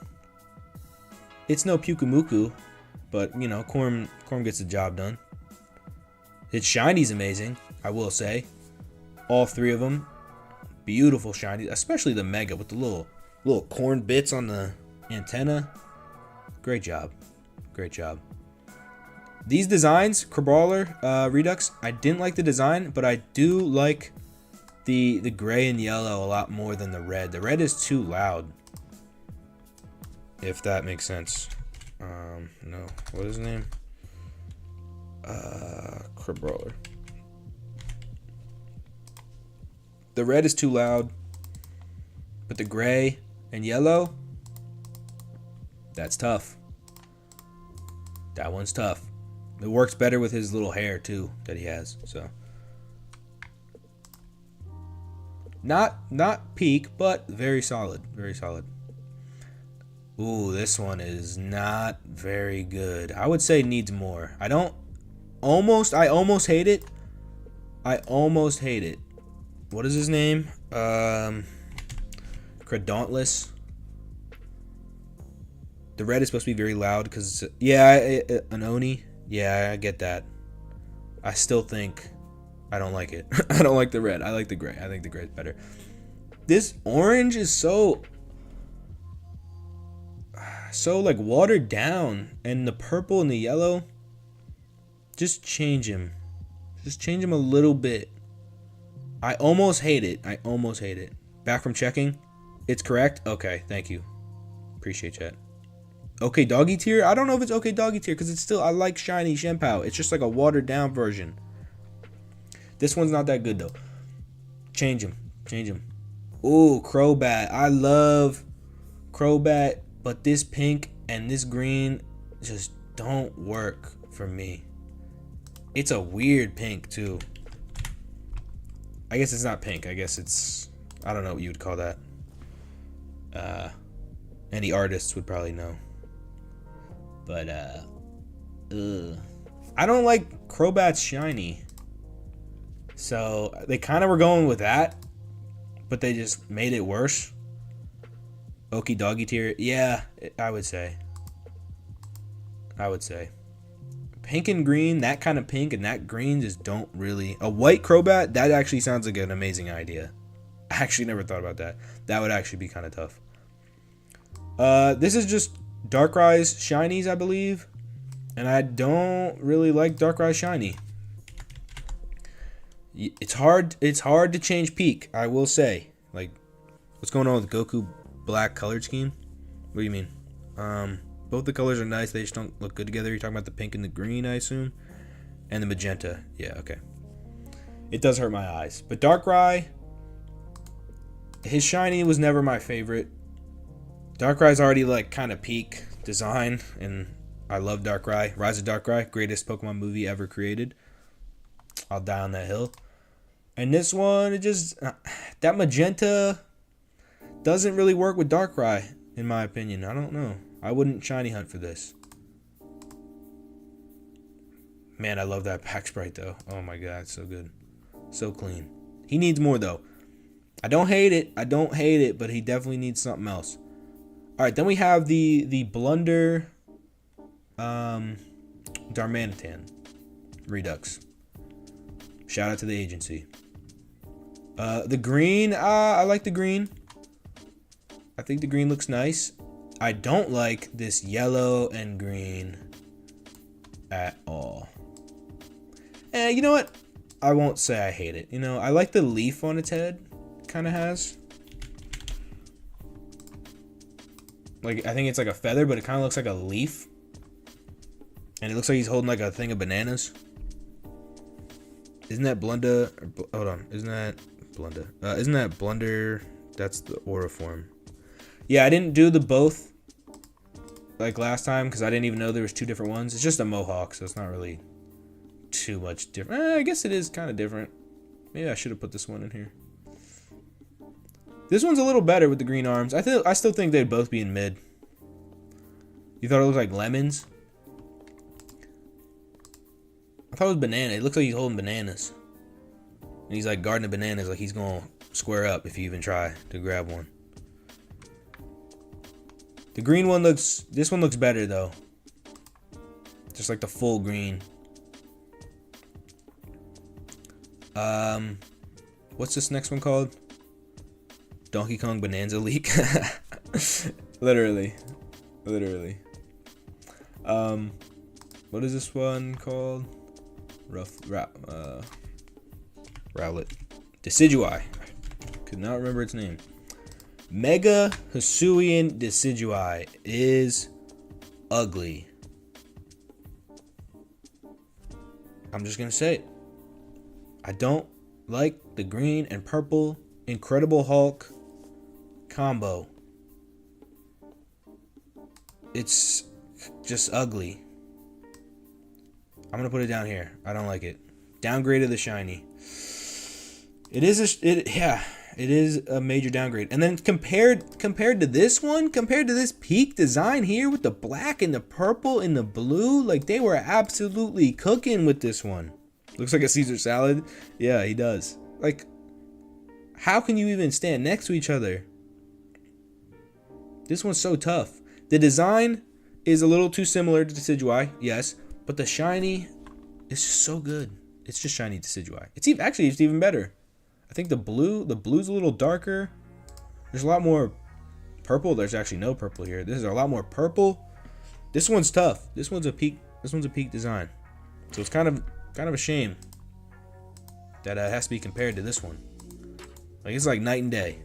it's no Pyukumuku, but you know, Corm gets the job done. Its shiny's amazing, I will say. All three of them, beautiful shiny, especially the Mega with the little corn bits on the antenna. Great job, great job. These designs, Crabrawler, Redux, I didn't like the design, but I do like the gray and yellow a lot more than the red. The red is too loud, if that makes sense. No, what is his name? Crabrawler. The red is too loud, but the gray and yellow, that's tough. That one's tough. It works better with his little hair too that he has. So not peak, but very solid, very solid. Ooh, this one is not very good. I would say needs more. I almost hate it. I almost hate it. What is his name? Cradantless. The red is supposed to be very loud because, yeah, an Oni. Yeah, I get that. I still think I don't like it. I don't like the red. I like the gray. I think the gray is better. This orange is so like watered down, and the purple and the yellow, just change him. Just change him a little bit. I almost hate it. I almost hate it. Back from checking. It's correct? Okay, thank you. Appreciate that. Okay, doggy tier? I don't know if it's okay doggy tier because it's still, I like shiny Shenpao. It's just like a watered down version. This one's not that good though. Change him. Change him. Ooh, Crobat. I love Crobat, but this pink and this green just don't work for me. It's a weird pink too. I guess it's not pink. I guess it's, I don't know what you would call that. Any artists would probably know. But I don't like Crobat's shiny. So they kind of were going with that, but they just made it worse. Okie doggy tier. Yeah, I would say. Pink and green, that kind of pink and that green just don't really. A white Crobat, that actually sounds like an amazing idea. I actually never thought about that. That would actually be kind of tough. This is just Darkrai's shinies, I believe. And I don't really like Darkrai's shiny. It's hard. It's hard to change peak. I will say. Like, what's going on with Goku black color scheme? What do you mean? Both the colors are nice. They just don't look good together. You're talking about the pink and the green, I assume, and the magenta. Yeah, okay. It does hurt my eyes. But Darkrai, his shiny was never my favorite. Darkrai's already like kind of peak design, and I love Darkrai. Rise of Darkrai, greatest Pokemon movie ever created. I'll die on that hill. And this one, it just that magenta doesn't really work with Darkrai, in my opinion. I don't know. I wouldn't shiny hunt for this. Man, I love that pack sprite though. Oh my god, so good. So clean. He needs more though. I don't hate it. I don't hate it, but he definitely needs something else. Alright, then we have the Blunder Darmanitan Redux. Shout out to the agency. The green, I like the green. I think the green looks nice. I don't like this yellow and green at all. And you know what? I won't say I hate it. You know, I like the leaf on its head. Kind of has. Like, I think it's like a feather, but it kind of looks like a leaf. And it looks like he's holding like a thing of bananas. Isn't that Blunda? Hold on. Isn't that Blunda? Isn't that Blunder? That's the aura form. Yeah, I didn't do the both like last time because I didn't even know there was two different ones. It's just a mohawk, so it's not really too much different. I guess it is kind of different. Maybe I should have put this one in here. This one's a little better with the green arms. I still think they'd both be in mid. You thought it looked like lemons? I thought it was banana. It looks like he's holding bananas. And he's like guarding the bananas like he's gonna square up if you even try to grab one. The green one looks, this one looks better though. Just like the full green. What's this next one called? Donkey Kong Bonanza Leak. Literally. What is this one called? Rowlet. Decidueye. Could not remember its name. Mega Hisuian Decidueye is ugly. I'm just gonna say it. I don't like the green and purple Incredible Hulk combo. It's just ugly. I'm gonna put it down here. I don't like it. Downgraded the shiny. It is a major downgrade. And then compared to this one, compared to this peak design here with the black and the purple and the blue, like they were absolutely cooking with this one. Looks like a Caesar salad. Yeah, he does. Like, how can you even stand next to each other? This one's so tough. The design is a little too similar to Decidueye, yes, but the shiny is just so good. It's just shiny Decidueye. It's even better. I think the blue's a little darker. There's a lot more purple. There's actually no purple here. This is a lot more purple. This one's tough. This one's a peak design. So it's kind of a shame that it has to be compared to this one. Like, it's like night and day.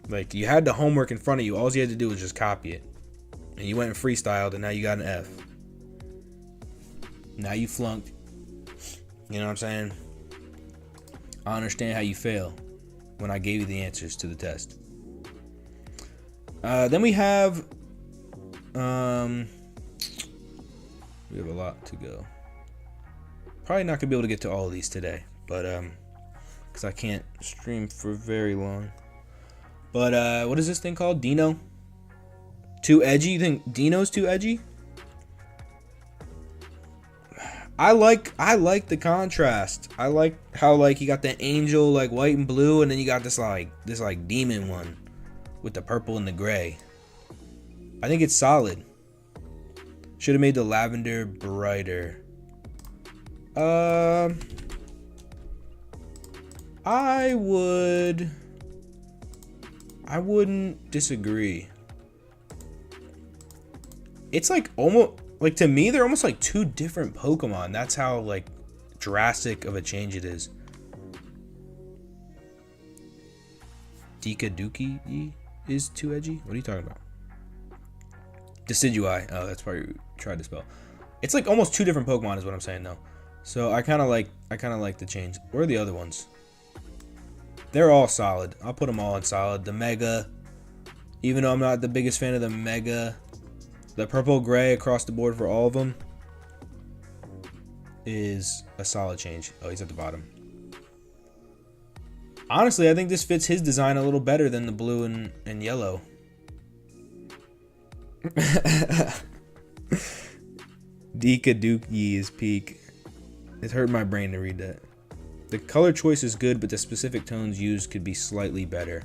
Like, you had the homework in front of you. All you had to do was just copy it. And you went and freestyled, and now you got an F. Now you flunked. You know what I'm saying? I understand how you fail when I gave you the answers to the test. Then we have a lot to go. Probably not gonna be able to get to all of these today, but because I can't stream for very long. But what is this thing called? Dino? Too edgy? You think Dino's too edgy? I like the contrast. I like how like you got the angel like white and blue, and then you got this demon one with the purple and the gray. I think it's solid. Should have made the lavender brighter. I wouldn't disagree. It's like almost like, to me, they're almost like two different Pokemon. That's how like drastic of a change it is. Dikaduki is too edgy? What are you talking about? Decidui. Oh, that's probably what you tried to spell. It's like almost two different Pokemon is what I'm saying though. So I kind of like the change. Where are the other ones? They're all solid. I'll put them all in solid. The Mega, even though I'm not the biggest fan of the Mega, the purple gray across the board for all of them is a solid change. Oh, he's at the bottom. Honestly, I think this fits his design a little better than the blue and yellow. Dikaduki is peak. It's hurt my brain to read that. The color choice is good, but the specific tones used could be slightly better.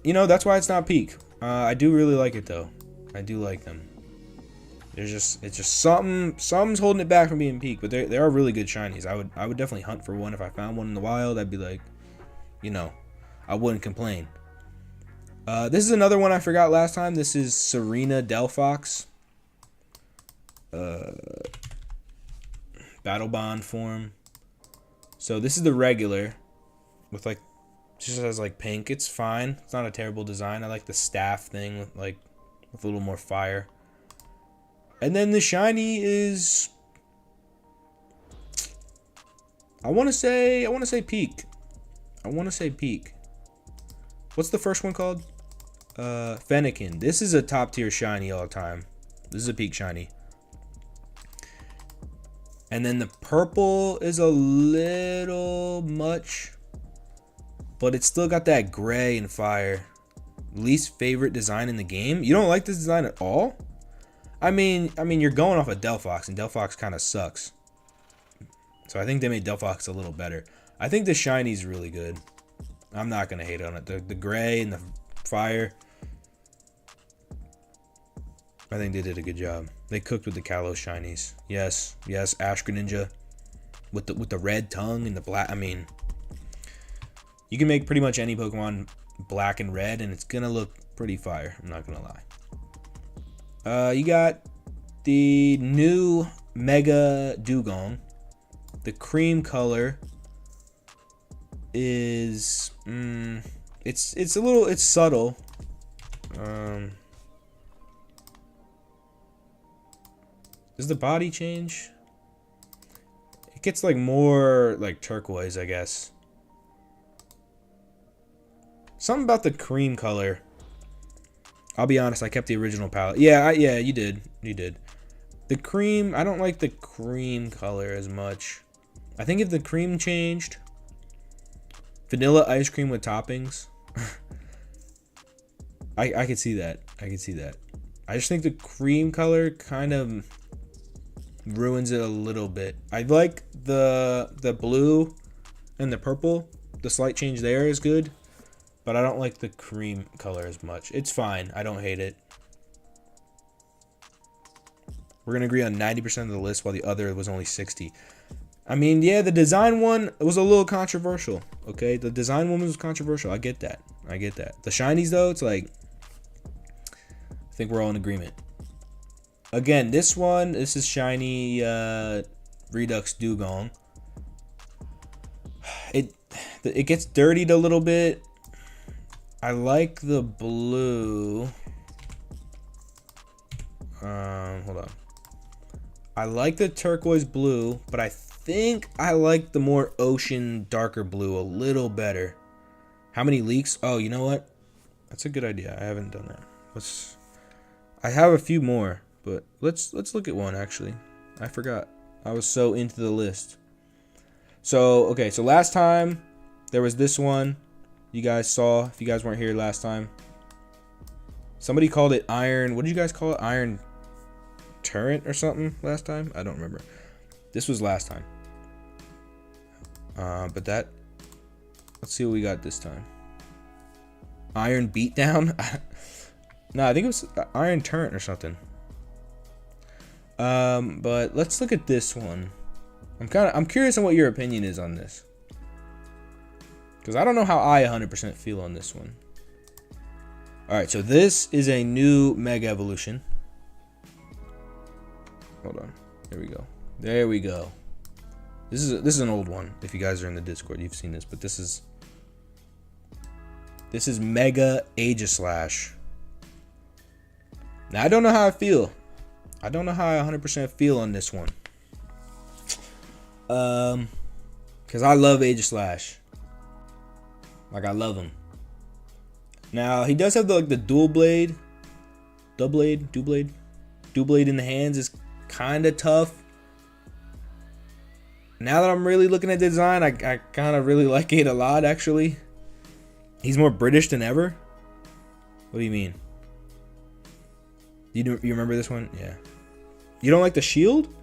You know, that's why it's not peak. I do really like it though. I do like them. It's just something's holding it back from being peak, but they are really good shinies. I would definitely hunt for one if I found one in the wild. I'd be like, you know, I wouldn't complain. This is another one I forgot last time. This is Serena Delphox. Battle Bond form. So this is the regular with like just has like pink. It's fine. It's not a terrible design. I like the staff thing with a little more fire. And then the shiny is I want to say peak. I want to say peak. What's the first one called? Fennekin. This is a top tier shiny all the time. This is a peak shiny. And then the purple is a little much, but it's still got that gray and fire. Least favorite design in the game? You don't like this design at all? I mean you're going off of Delphox, and Delphox kind of sucks. So I think they made Delphox a little better. I think the shiny's really good. I'm not gonna hate on it. The gray and the fire, I think they did a good job. They cooked with the Kalos shinies. Yes, Ash Greninja with the red tongue and the black. I mean, you can make pretty much any Pokemon black and red, and it's gonna look pretty fire. I'm not gonna lie. You got the new Mega Dugong. The cream color is it's subtle. Does the body change? It gets like more like turquoise, I guess. Something about the cream color. I'll be honest, I kept the original palette. Yeah, you did. The cream, I don't like the cream color as much. I think if the cream changed, vanilla ice cream with toppings, I could see that. I just think the cream color kind of ruins it a little bit. I like the blue and the purple. The slight change there is good, but I don't like the cream color as much. It's fine. I don't hate it. We're gonna agree on 90% of the list, while the other was only 60. I mean, yeah, the design one was a little controversial. Okay, the design one was controversial. I get that. The shinies though, it's like, I think we're all in agreement. Again, this is shiny Redux Dugong. It gets dirtied a little bit. I like the blue. Hold on. I like the turquoise blue, but I think I like the more ocean darker blue a little better. How many leaks? Oh, you know what? That's a good idea. I haven't done that. I have a few more. But let's look at one actually. I forgot. I was so into the list. So, okay, so last time there was this one you guys saw, if you guys weren't here last time. Somebody called it iron. What did you guys call it? Iron turret or something last time? I don't remember. This was last time. But let's see what we got this time. Iron beatdown? No, I think it was iron turret or something. But let's look at this one. I'm curious on what your opinion is on this, because I don't know how I 100% feel on this one. All right, so this is a new Mega Evolution. Hold on, here we go. There we go. This is an old one. If you guys are in the Discord, you've seen this, but this is Mega Aegislash. Now I don't know how I feel. I don't know how I 100% feel on this one. Cause I love Aegislash. Like I love him. Now he does have the dual blade. Dual blade in the hands is kind of tough. Now that I'm really looking at the design, I kind of really like it a lot, actually. He's more British than ever. What do you mean? You remember this one? Yeah. You don't like the shield?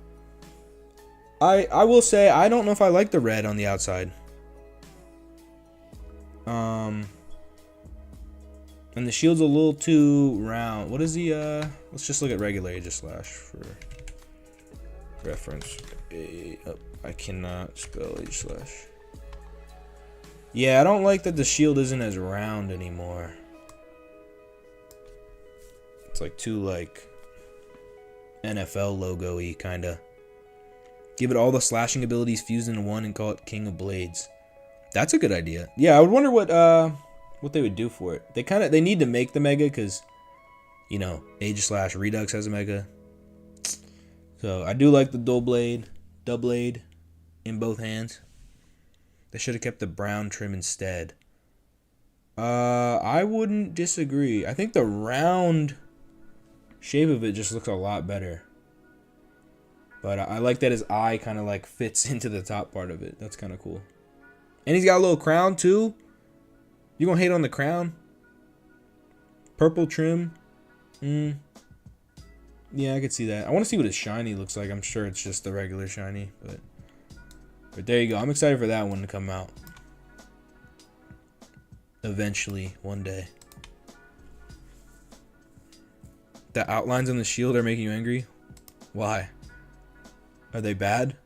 I will say, I don't know if I like the red on the outside. And the shield's a little too round. What is the, let's just look at regular Aegislash for reference. Oh, I cannot spell Aegislash. Yeah, I don't like that the shield isn't as round anymore. It's like too like NFL logo-y kinda. Give it all the slashing abilities fused into one and call it King of Blades. That's a good idea. Yeah, I would wonder what they would do for it. They need to make the mega because, you know, Aegislash Redux has a mega. So I do like the double blade in both hands. They should have kept the brown trim instead. I wouldn't disagree. I think the round shape of it just looks a lot better. But I like that his eye kind of like fits into the top part of it. That's kind of cool. And he's got a little crown too. You gonna hate on the crown? Purple trim. Yeah, I could see that. I want to see what his shiny looks like. I'm sure it's just the regular shiny, but there you go. I'm excited for that one to come out. Eventually, one day. The outlines on the shield are making you angry? Why? Are they bad?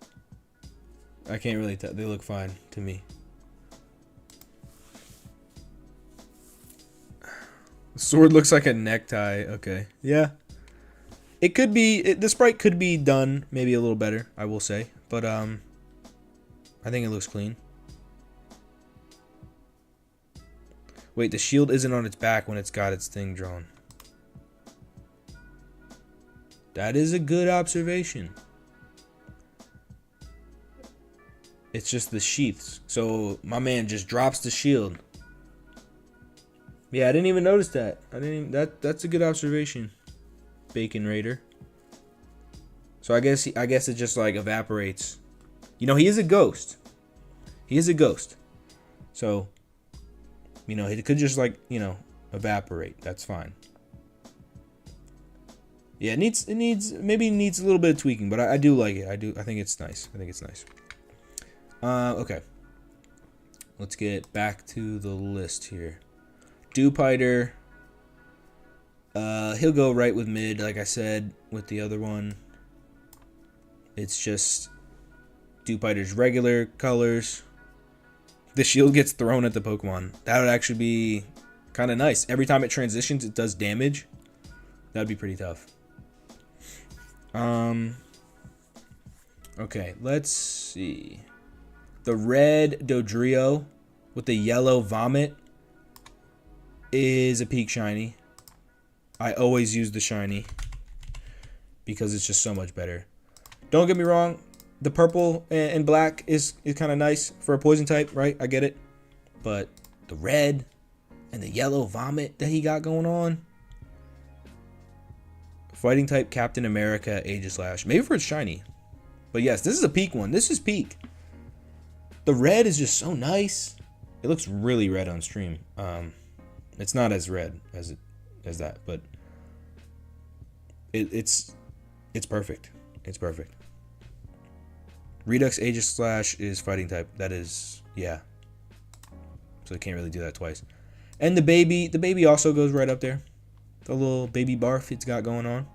I can't really tell. They look fine to me. The sword looks like a necktie. Okay. Yeah. It could be, the sprite could be done maybe a little better, I will say. But, I think it looks clean. Wait, the shield isn't on its back when it's got its thing drawn. That is a good observation. It's just the sheaths. So my man just drops the shield. Yeah, I didn't even notice that. That's a good observation. Bacon Raider. So I guess it just like evaporates. You know, he is a ghost. He is a ghost. So, you know, it could just like, you know, evaporate. That's fine. Yeah, it needs maybe needs a little bit of tweaking, but I do like it. I think it's nice. I think it's nice. Okay. Let's get back to the list here. Dewpider. He'll go right with mid, like I said, with the other one. It's just Dewpider's regular colors. The shield gets thrown at the Pokemon. That would actually be kind of nice. Every time it transitions, it does damage. That'd be pretty tough. Okay, let's see. The red Dodrio with the yellow vomit is a peak shiny. I always use the shiny because it's just so much better. Don't get me wrong, the purple and black is kind of nice for a poison type, right? I get it. But the red and the yellow vomit that he got going on. Fighting type Captain America Aegislash. Maybe for its shiny. But yes, this is a peak one. This is peak. The red is just so nice. It looks really red on stream. It's not as red as that, but it's perfect. It's perfect. Redux Aegislash is fighting type. That is, yeah. So I can't really do that twice. And the baby also goes right up there. The little baby barf it's got going on.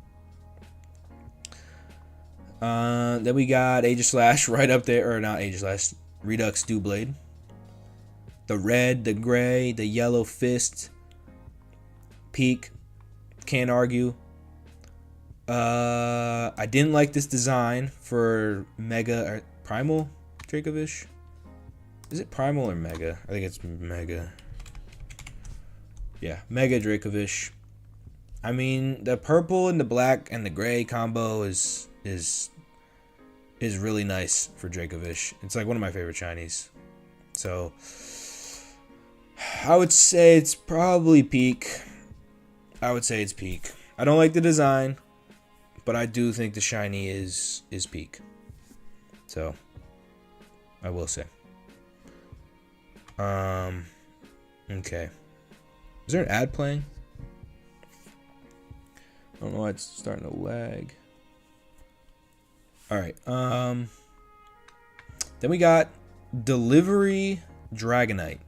Then we got Aegislash right up there, or not Aegislash, Redux Dewblade. The red, the gray, the yellow fist. Peak. Can't argue. I didn't like this design for Mega or Primal Dracovish. Is it Primal or Mega? I think it's Mega. Yeah, Mega Dracovish. I mean, the purple and the black and the gray combo is really nice for Dracovish. It's like one of my favorite shinies. So I would say it's probably peak. I would say it's peak. I don't like the design, but I do think the shiny is peak. So I will say. Okay. Is there an ad playing? I don't know why it's starting to lag. Alright, then we got Delivery Dragonite.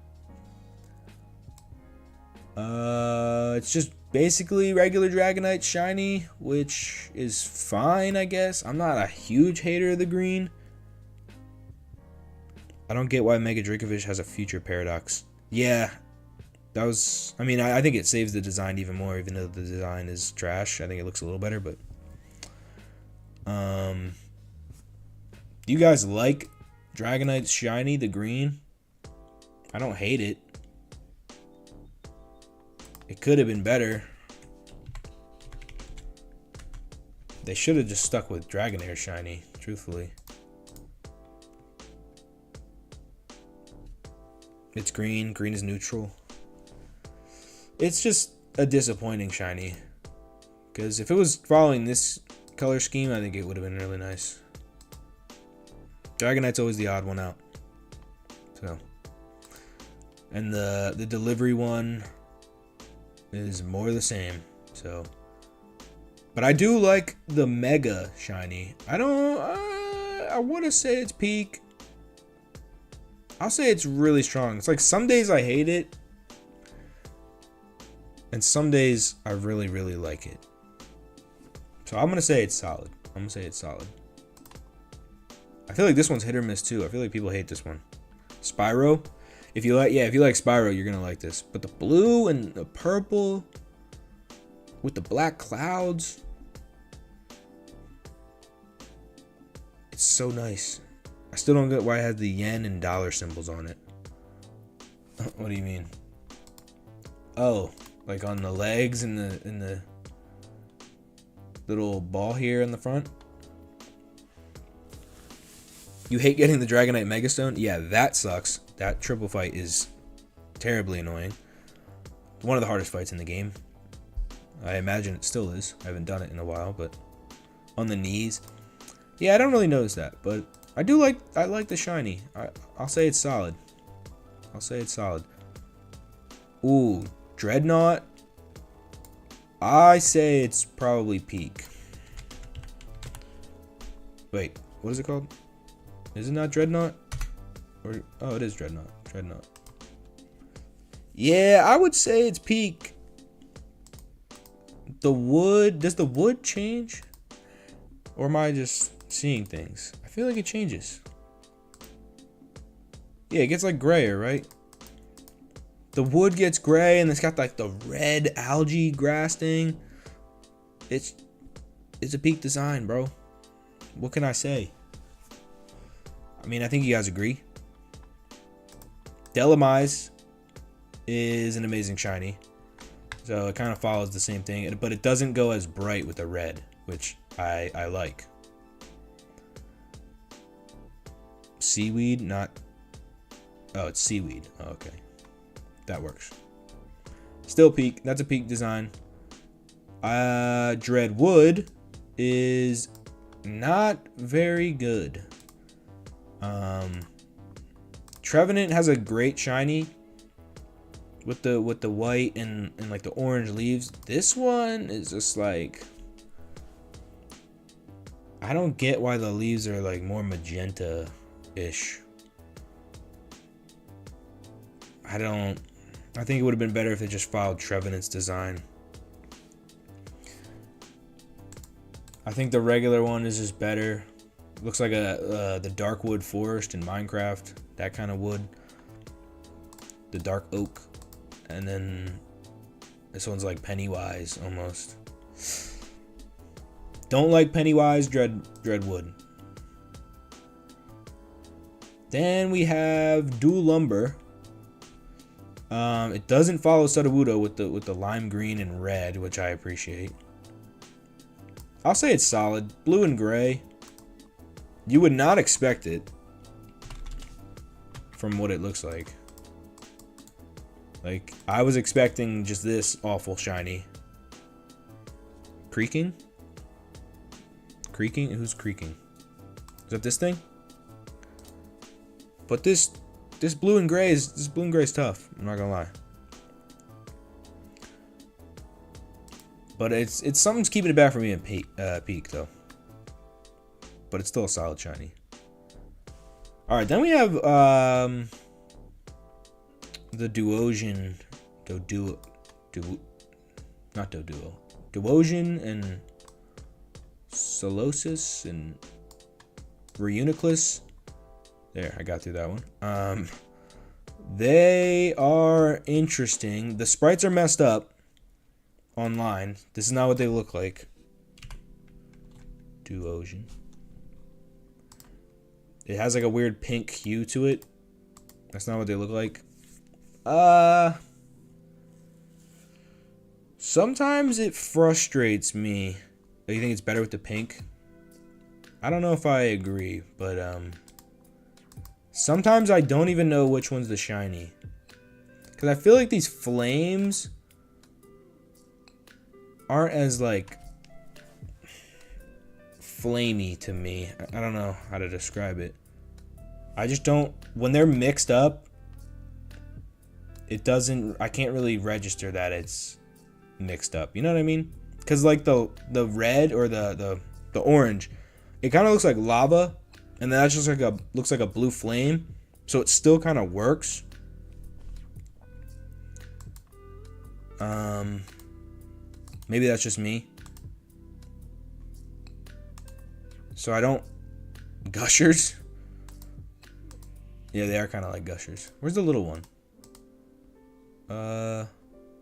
It's just basically regular Dragonite shiny, which is fine, I guess. I'm not a huge hater of the green. I don't get why Mega Dracovish has a future paradox. Yeah, that was... I mean, I think it saves the design even more, even though the design is trash. I think it looks a little better, but... Do you guys like Dragonite's shiny, the green? I don't hate it. It could have been better. They should have just stuck with Dragonair shiny, truthfully. It's green. Green is neutral. It's just a disappointing shiny. Because if it was following this color scheme, I think it would have been really nice. Dragonite's always the odd one out. So. And the delivery one is more the same. So. But I do like the Mega shiny. I don't... I want to say it's peak. I'll say it's really strong. It's like some days I hate it. And some days I really, really like it. So I'm going to say it's solid. I feel like this one's hit or miss too. I feel like people hate this one. Spyro. If you like Spyro, you're going to like this. But the blue and the purple with the black clouds. It's so nice. I still don't get why it has the yen and dollar symbols on it. What do you mean? Oh, like on the legs and the little ball here in the front? You hate getting the Dragonite Megastone? Yeah, that sucks. That triple fight is terribly annoying. One of the hardest fights in the game. I imagine it still is. I haven't done it in a while, but on the knees. Yeah, I don't really notice that, but I like the shiny. I'll say it's solid. Ooh, Dreadnought. I say it's probably peak. Wait, what is it called? Is it not Dreadnought? Or, oh, it is Dreadnought. Yeah, I would say it's peak. The wood, does the wood change? Or am I just seeing things? I feel like it changes. Yeah, it gets like grayer, right? The wood gets gray and it's got like the red algae grass thing. It's a peak design, bro. What can I say? I mean, I think you guys agree. Delamise is an amazing shiny. So it kind of follows the same thing, but it doesn't go as bright with the red, which I like. Seaweed, not... Oh, it's seaweed. Oh, okay. That works. Still peak. That's a peak design. Dreadwood is not very good. Trevenant has a great shiny with the white and like the orange leaves. This one is just like, I don't get why the leaves are like more magenta-ish. I think it would have been better if they just followed Trevenant's design. I think the regular one is just better. Looks like the dark wood forest in Minecraft, that kind of wood. The dark oak, and then this one's like Pennywise almost. Don't like Pennywise Dreadwood. Then we have Dual Lumber. It doesn't follow Sudowoodo with the lime green and red, which I appreciate. I'll say it's solid. Blue and gray. You would not expect it from what it looks like. Like, I was expecting just this awful shiny. Creaking? Creaking? Who's creaking? Is that this thing? But this blue and gray is tough. I'm not gonna lie. But it's something's keeping it back from me in peak though. But it's still a solid shiny. All right, then we have the Duosian, Duosian and Solosis and Reuniclus. There, I got through that one. They are interesting. The sprites are messed up online. This is not what they look like. Duosian. It has like a weird pink hue to it. That's not what they look like. Sometimes it frustrates me. Do you think it's better with the pink? I don't know if I agree, but sometimes I don't even know which one's the shiny. Because I feel like these flames aren't as like flamey to me. I don't know how to describe it. I just don't, when they're mixed up, it doesn't, I can't really register that it's mixed up. You know what I mean? Because like the red or the orange, it kind of looks like lava, and then that's just like looks like a blue flame, so it still kind of works. Maybe that's just me. So I don't, gushers. Yeah, they are kind of like gushers. Where's the little one?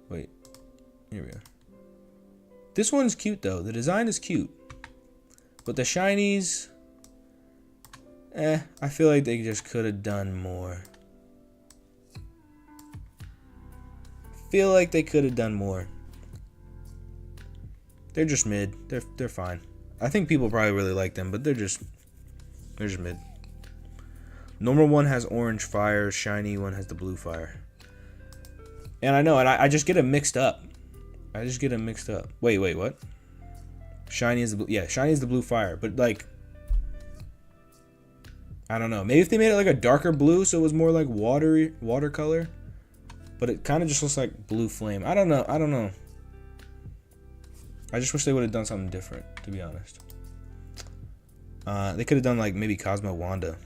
Wait. Here we go. This one's cute though. The design is cute. But the shinies, I feel like they just could have done more. Feel like they could have done more. They're just mid. They're fine. I think people probably really like them, but they're just mid. Normal one has orange fire, shiny one has the blue fire. And I know, and I just get them mixed up. Wait, what? Shiny is the blue, yeah, shiny is the blue fire, but like, I don't know. Maybe if they made it like a darker blue, so it was more like watercolor, but it kind of just looks like blue flame. I don't know. I just wish they would have done something different, to be honest. They could have done like maybe Cosmo Wanda.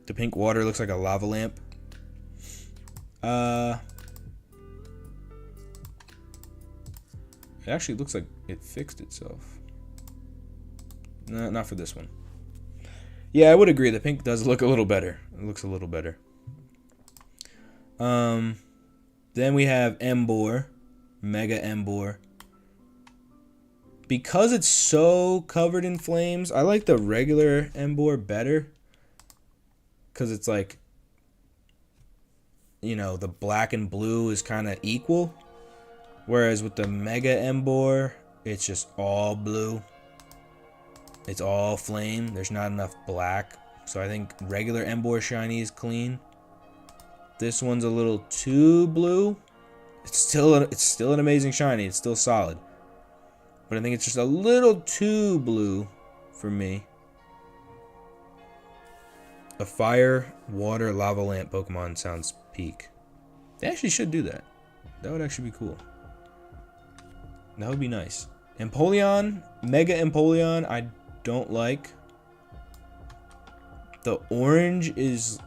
The pink water looks like a lava lamp. It actually looks like it fixed itself. No, not for this one. Yeah, I would agree. The pink does look a little better. It looks a little better. Then we have Embor, Mega Embor. Because it's so covered in flames, I like the regular Embor better. Because it's like, you know, the black and blue is kind of equal. Whereas with the Mega Embor, it's just all blue. It's all flame. There's not enough black. So I think regular Embor shiny is clean. This one's a little too blue. It's still an amazing shiny. It's still solid. But I think it's just a little too blue for me. A fire, water, lava lamp Pokemon sounds peak. They actually should do that. That would actually be cool. That would be nice. Empoleon, Mega Empoleon, I don't like. The orange is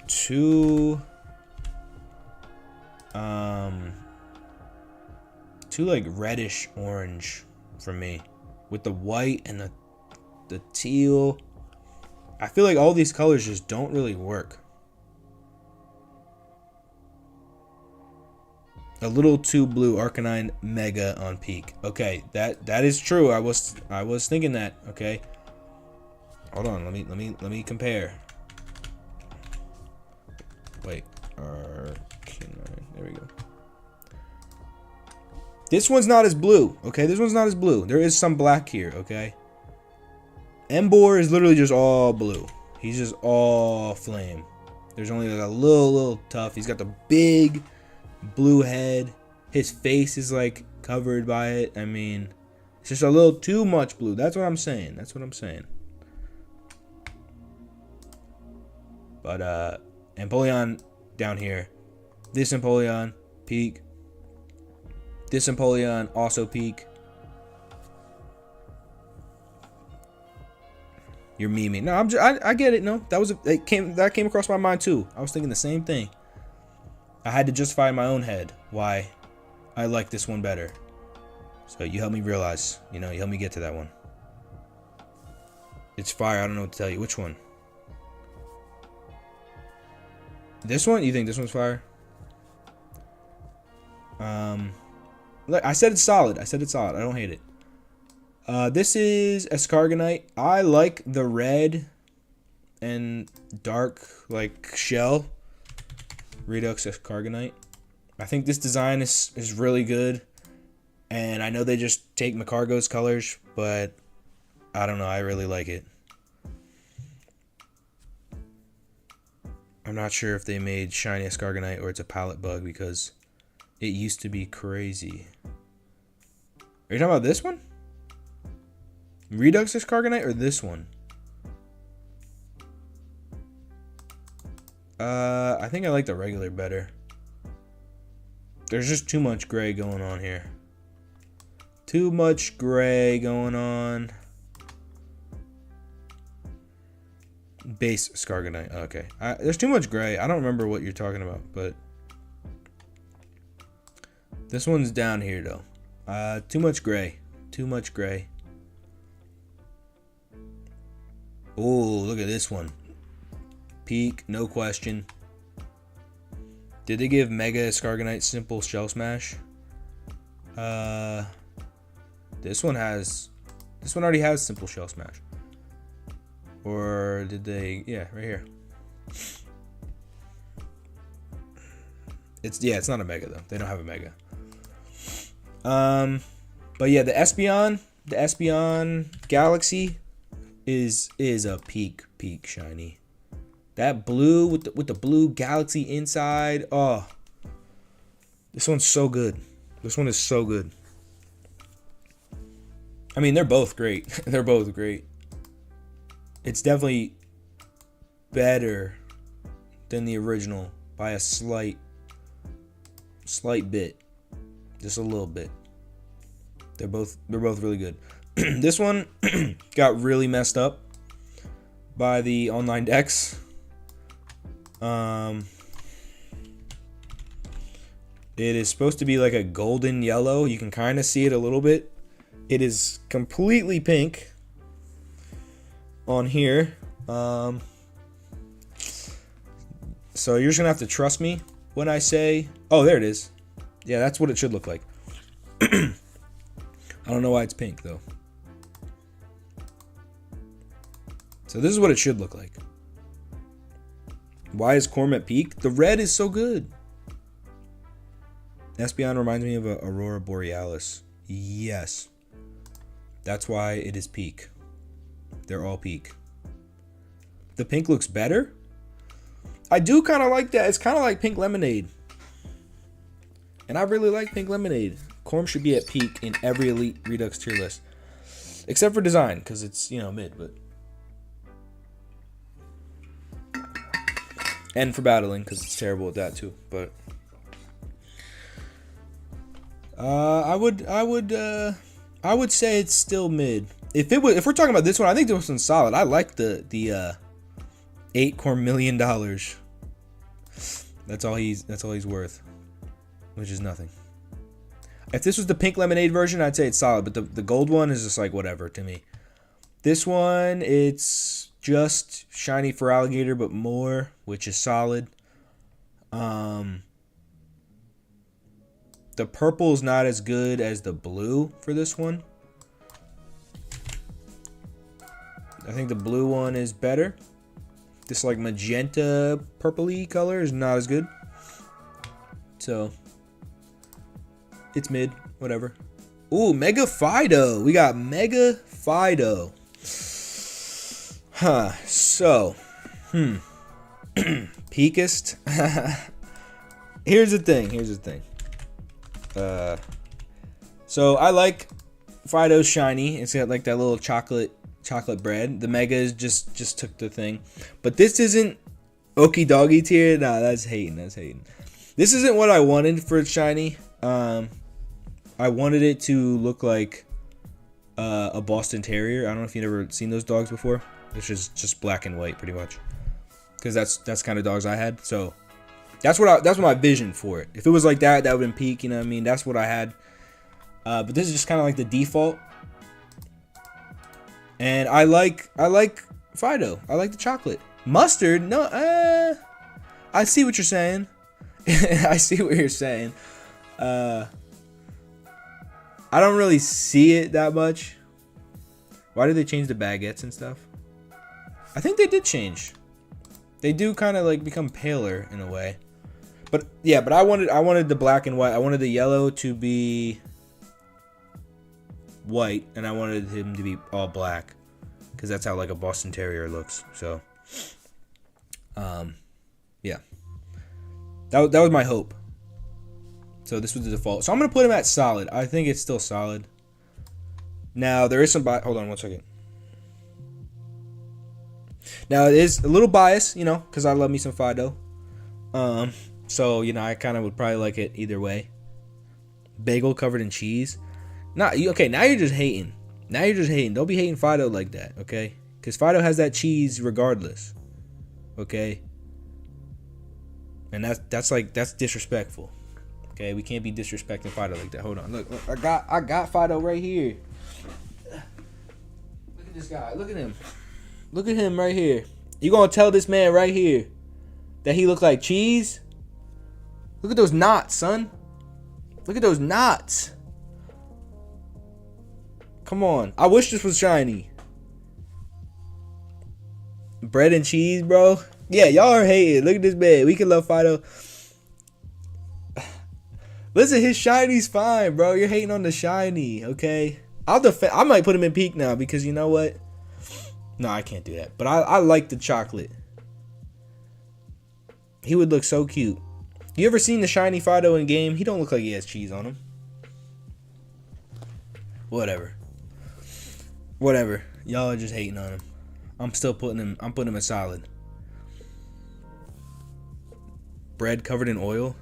too like reddish orange for me. With the white and the teal. I feel like all these colors just don't really work. A little too blue. Arcanine Mega on peak. Okay, that is true. I was thinking that. Okay. Hold on. Let me compare. Wait. Arcanine. There we go. This one's not as blue. Okay, this one's not as blue. There is some black here. Okay. Emboar is literally just all blue. He's just all flame. There's only like a little tough. He's got the big blue head. His face is like covered by it. I mean, it's just a little too much blue. That's what I'm saying. That's what I'm saying. But Empoleon down here. This Empoleon peak. This Empoleon also peak. You're memeing. No, I get it. No, that came across my mind too. I was thinking the same thing. I had to justify in my own head why I like this one better. So you helped me realize, you helped me get to that one. It's fire. I don't know what to tell you. Which one? This one? You think this one's fire? Look, I said it's solid. I don't hate it. This is Escargonite. I like the red and dark like shell. Redux Escargonite. I think this design is really good. And I know they just take Macargo's colors, but I don't know. I really like it. I'm not sure if they made shiny Escargonite or it's a palette bug because it used to be crazy. Are you talking about this one? Redux Escargonite or this one? I think I like the regular better. There's just too much gray going on here. Too much gray going on. Base Escargonite. Okay. There's too much gray. I don't remember what you're talking about, but this one's down here though. Too much gray. Too much gray. Oh, look at this one. Peak, no question. Did they give Mega Escargonite Simple Shell Smash? This one already has Simple Shell Smash. Or did they? Yeah, right here. It's not a Mega though. They don't have a Mega. But yeah, the Espeon Galaxy is a peak shiny. That blue with the blue galaxy inside. Oh, this one's so good. This one is so good. I mean, they're both great. They're both great. It's definitely better than the original by a slight bit, just a little bit. They're both really good. This one got really messed up by the online decks. It is supposed to be like a golden yellow. You can kind of see it a little bit. It is completely pink on here. So you're just gonna have to trust me when I say, oh, there it is. Yeah, that's what it should look like. I don't know why it's pink though. So this is what it should look like. Why is Corm at peak? The red is so good. Espeon reminds me of a Aurora Borealis. Yes. That's why it is peak. They're all peak. The pink looks better. I do kind of like that. It's kind of like pink lemonade. And I really like pink lemonade. Corm should be at peak in every Elite Redux tier list. Except for design, because it's, mid, but... And for battling, because it's terrible at that too. But I would say it's still mid. If we're talking about this one, I think this one's solid. I like the $8 million. That's all he's worth, which is nothing. If this was the pink lemonade version, I'd say it's solid. But the gold one is just like whatever to me. This one, it's just shiny for alligator, but more, which is solid. The purple is not as good as the blue for this one. I think the blue one is better. This like magenta purpley color is not as good. So it's mid, whatever. Ooh, Mega Fido. We got Mega Fido. Huh. So, peakest. Here's the thing. So I like Fido's shiny. It's got like that little chocolate bread. The Megas just took the thing. But this isn't okie doggy tier. Nah, that's hating. This isn't what I wanted for shiny. I wanted it to look like a Boston Terrier. I don't know if you've ever seen those dogs before. It's just black and white pretty much. Because that's kind of dogs I had. So that's what my vision for it. If it was like that, that would have been peak, you know what I mean? That's what I had. But this is just kind of like the default. And I like Fido. I like the chocolate. Mustard? No, I see what you're saying. I see what you're saying. I don't really see it that much. Why did they change the baguettes and stuff? I think they did change. They do kind of like become paler in a way. But yeah, but I wanted the black and white. I wanted the yellow to be white, and I wanted him to be all black, because that's how like a Boston Terrier looks. So, yeah, that was my hope. So this was the default. So I'm gonna put him at solid. I think it's still solid. Now there is some hold on one second. Now it is a little biased, you know, because I love me some Fido. So you know I kind of would probably like it either way. Bagel covered in cheese. Okay, now you're just hating. Don't be hating Fido like that, okay? Because Fido has that cheese regardless. Okay. And that's disrespectful. Okay, we can't be disrespecting Fido like that. Hold on, look, I got Fido right here. Look at this guy. Look at him right here. You gonna tell this man right here that he look like cheese? Look at those knots, son. Look at those knots. Come on. I wish this was shiny. Bread and cheese, bro. Yeah, y'all are hating. Look at this man. We can love Fido. Listen, his shiny's fine, bro. You're hating on the shiny, okay? I might put him in peak now because you know what? No, I can't do that. But I like the chocolate. He would look so cute. You ever seen the shiny Fido in game? He don't look like he has cheese on him. Whatever. Y'all are just hating on him. I'm putting him in solid. Bread covered in oil.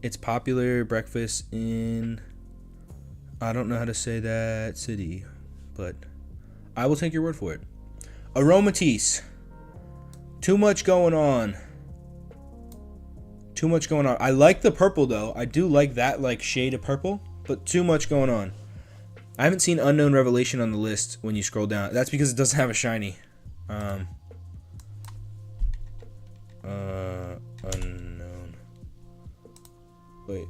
It's popular breakfast in, I don't know how to say that city, but I will take your word for it. Aromatisse. Too much going on. I like the purple though. I do like that like shade of purple, but too much going on. I haven't seen Unknown Revelation on the list when you scroll down. That's because it doesn't have a shiny. Unknown. Wait.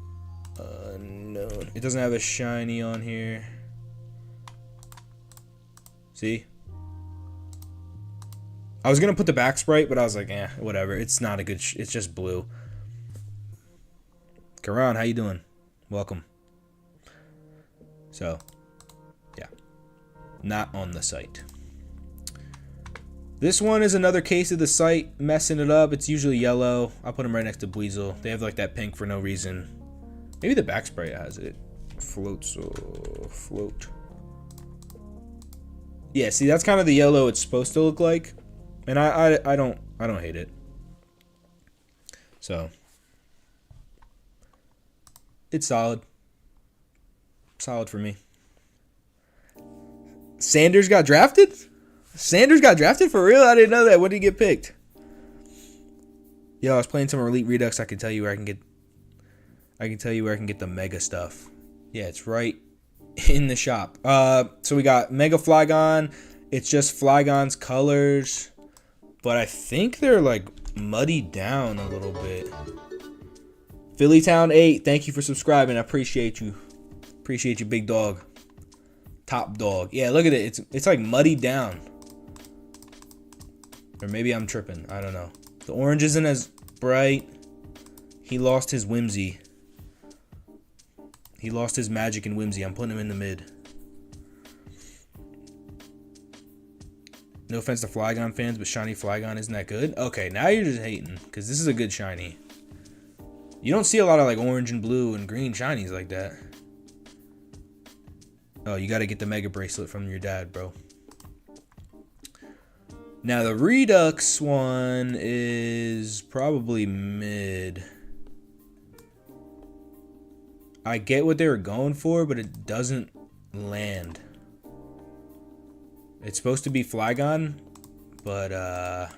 Unknown. It doesn't have a shiny on here. See? I was gonna put the back sprite, but I was like, whatever. It's not a good. It's just blue. Karan, how you doing? Welcome. So, yeah, not on the site. This one is another case of the site messing it up. It's usually yellow. I'll put them right next to Bleasel. They have like that pink for no reason. Maybe the back sprite has it. Float. Yeah, see, that's kind of the yellow it's supposed to look like, and I don't hate it. So it's solid. Solid for me. Sanders got drafted? Sanders got drafted for real? I didn't know that. When did he get picked? Yo, I was playing some Elite Redux. I can tell you where I can get the mega stuff. Yeah, it's right in the shop. So we got Mega Flygon. It's just Flygon's colors, but I think they're like muddied down a little bit. Phillytown 8, thank you for subscribing. I appreciate you. Appreciate you, big dog. Top dog. Yeah, look at it. It's like muddied down. Or maybe I'm tripping. I don't know. The orange isn't as bright. He lost his whimsy. He lost his magic and whimsy. I'm putting him in the mid. No offense to Flygon fans, but shiny Flygon isn't that good? Okay, now you're just hating. Because this is a good shiny. You don't see a lot of like orange and blue and green shinies like that. Oh, you got to get the Mega Bracelet from your dad, bro. Now, the Redux one is probably mid. I get what they were going for, but it doesn't land. It's supposed to be Flygon, but I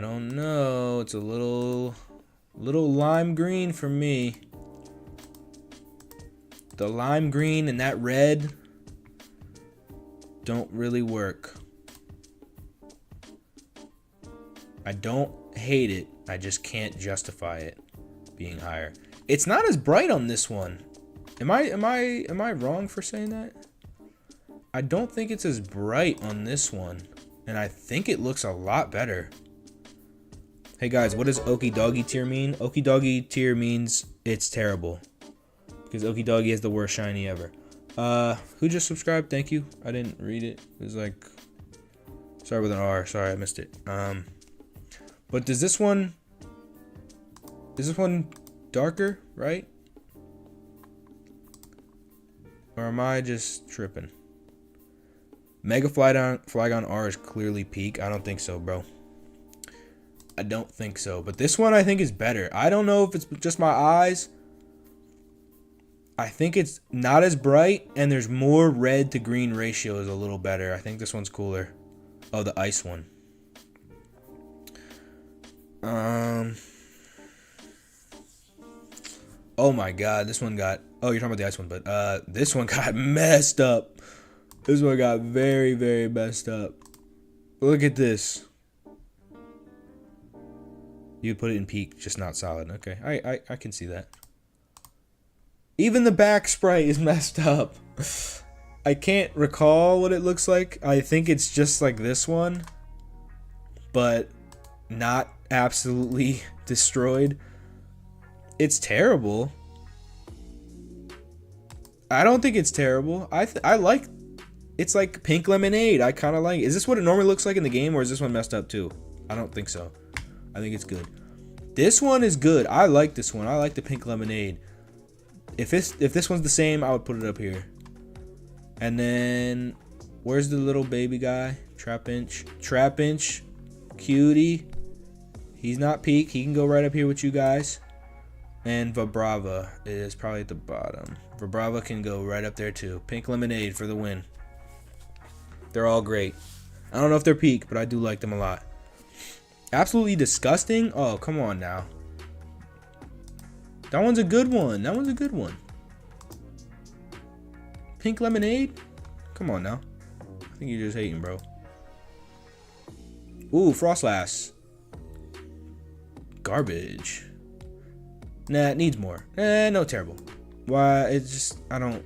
don't know. It's a little lime green for me. The lime green and that red don't really work. I don't hate it. I just can't justify it being higher. It's not as bright on this one. Am I wrong for saying that? I don't think it's as bright on this one, and I think it looks a lot better. Hey guys, what does Okie Doggy tier mean? Okie Doggy tier means it's terrible. Because Okie Doggy is the worst shiny ever. Who just subscribed? Thank you. I didn't read it. It was like, sorry with an R. Sorry, I missed it. But is this one darker, right? Or am I just tripping? Mega Flygon R is clearly peak. I don't think so, bro. I don't think so. But this one I think is better. I don't know if it's just my eyes. I think it's not as bright, and there's more red to green ratio is a little better. I think this one's cooler. Oh, the ice one. Oh my god, this one got... Oh, you're talking about the ice one, but this one got messed up. This one got very, very messed up. Look at this. You put it in peak, just not solid. Okay, I can see that. Even the back sprite is messed up. I can't recall what it looks like. I think it's just like this one, but not absolutely destroyed. It's terrible. I don't think it's terrible. I like... It's like pink lemonade. I kind of like it. Is this what it normally looks like in the game, or is this one messed up too? I don't think so. I think it's good. This one is good. I like this one. I like the pink lemonade. If this one's the same, I would put it up here. And then, where's the little baby guy? Trapinch. Cutie. He's not peak. He can go right up here with you guys. And Vibrava is probably at the bottom. Vibrava can go right up there too. Pink lemonade for the win. They're all great. I don't know if they're peak, but I do like them a lot. Absolutely disgusting? Oh, come on now. That one's a good one. That one's a good one. Pink lemonade? Come on now. I think you're just hating, bro. Ooh, Frostlass. Garbage. Nah, it needs more. No, terrible. Why? It's just, I don't...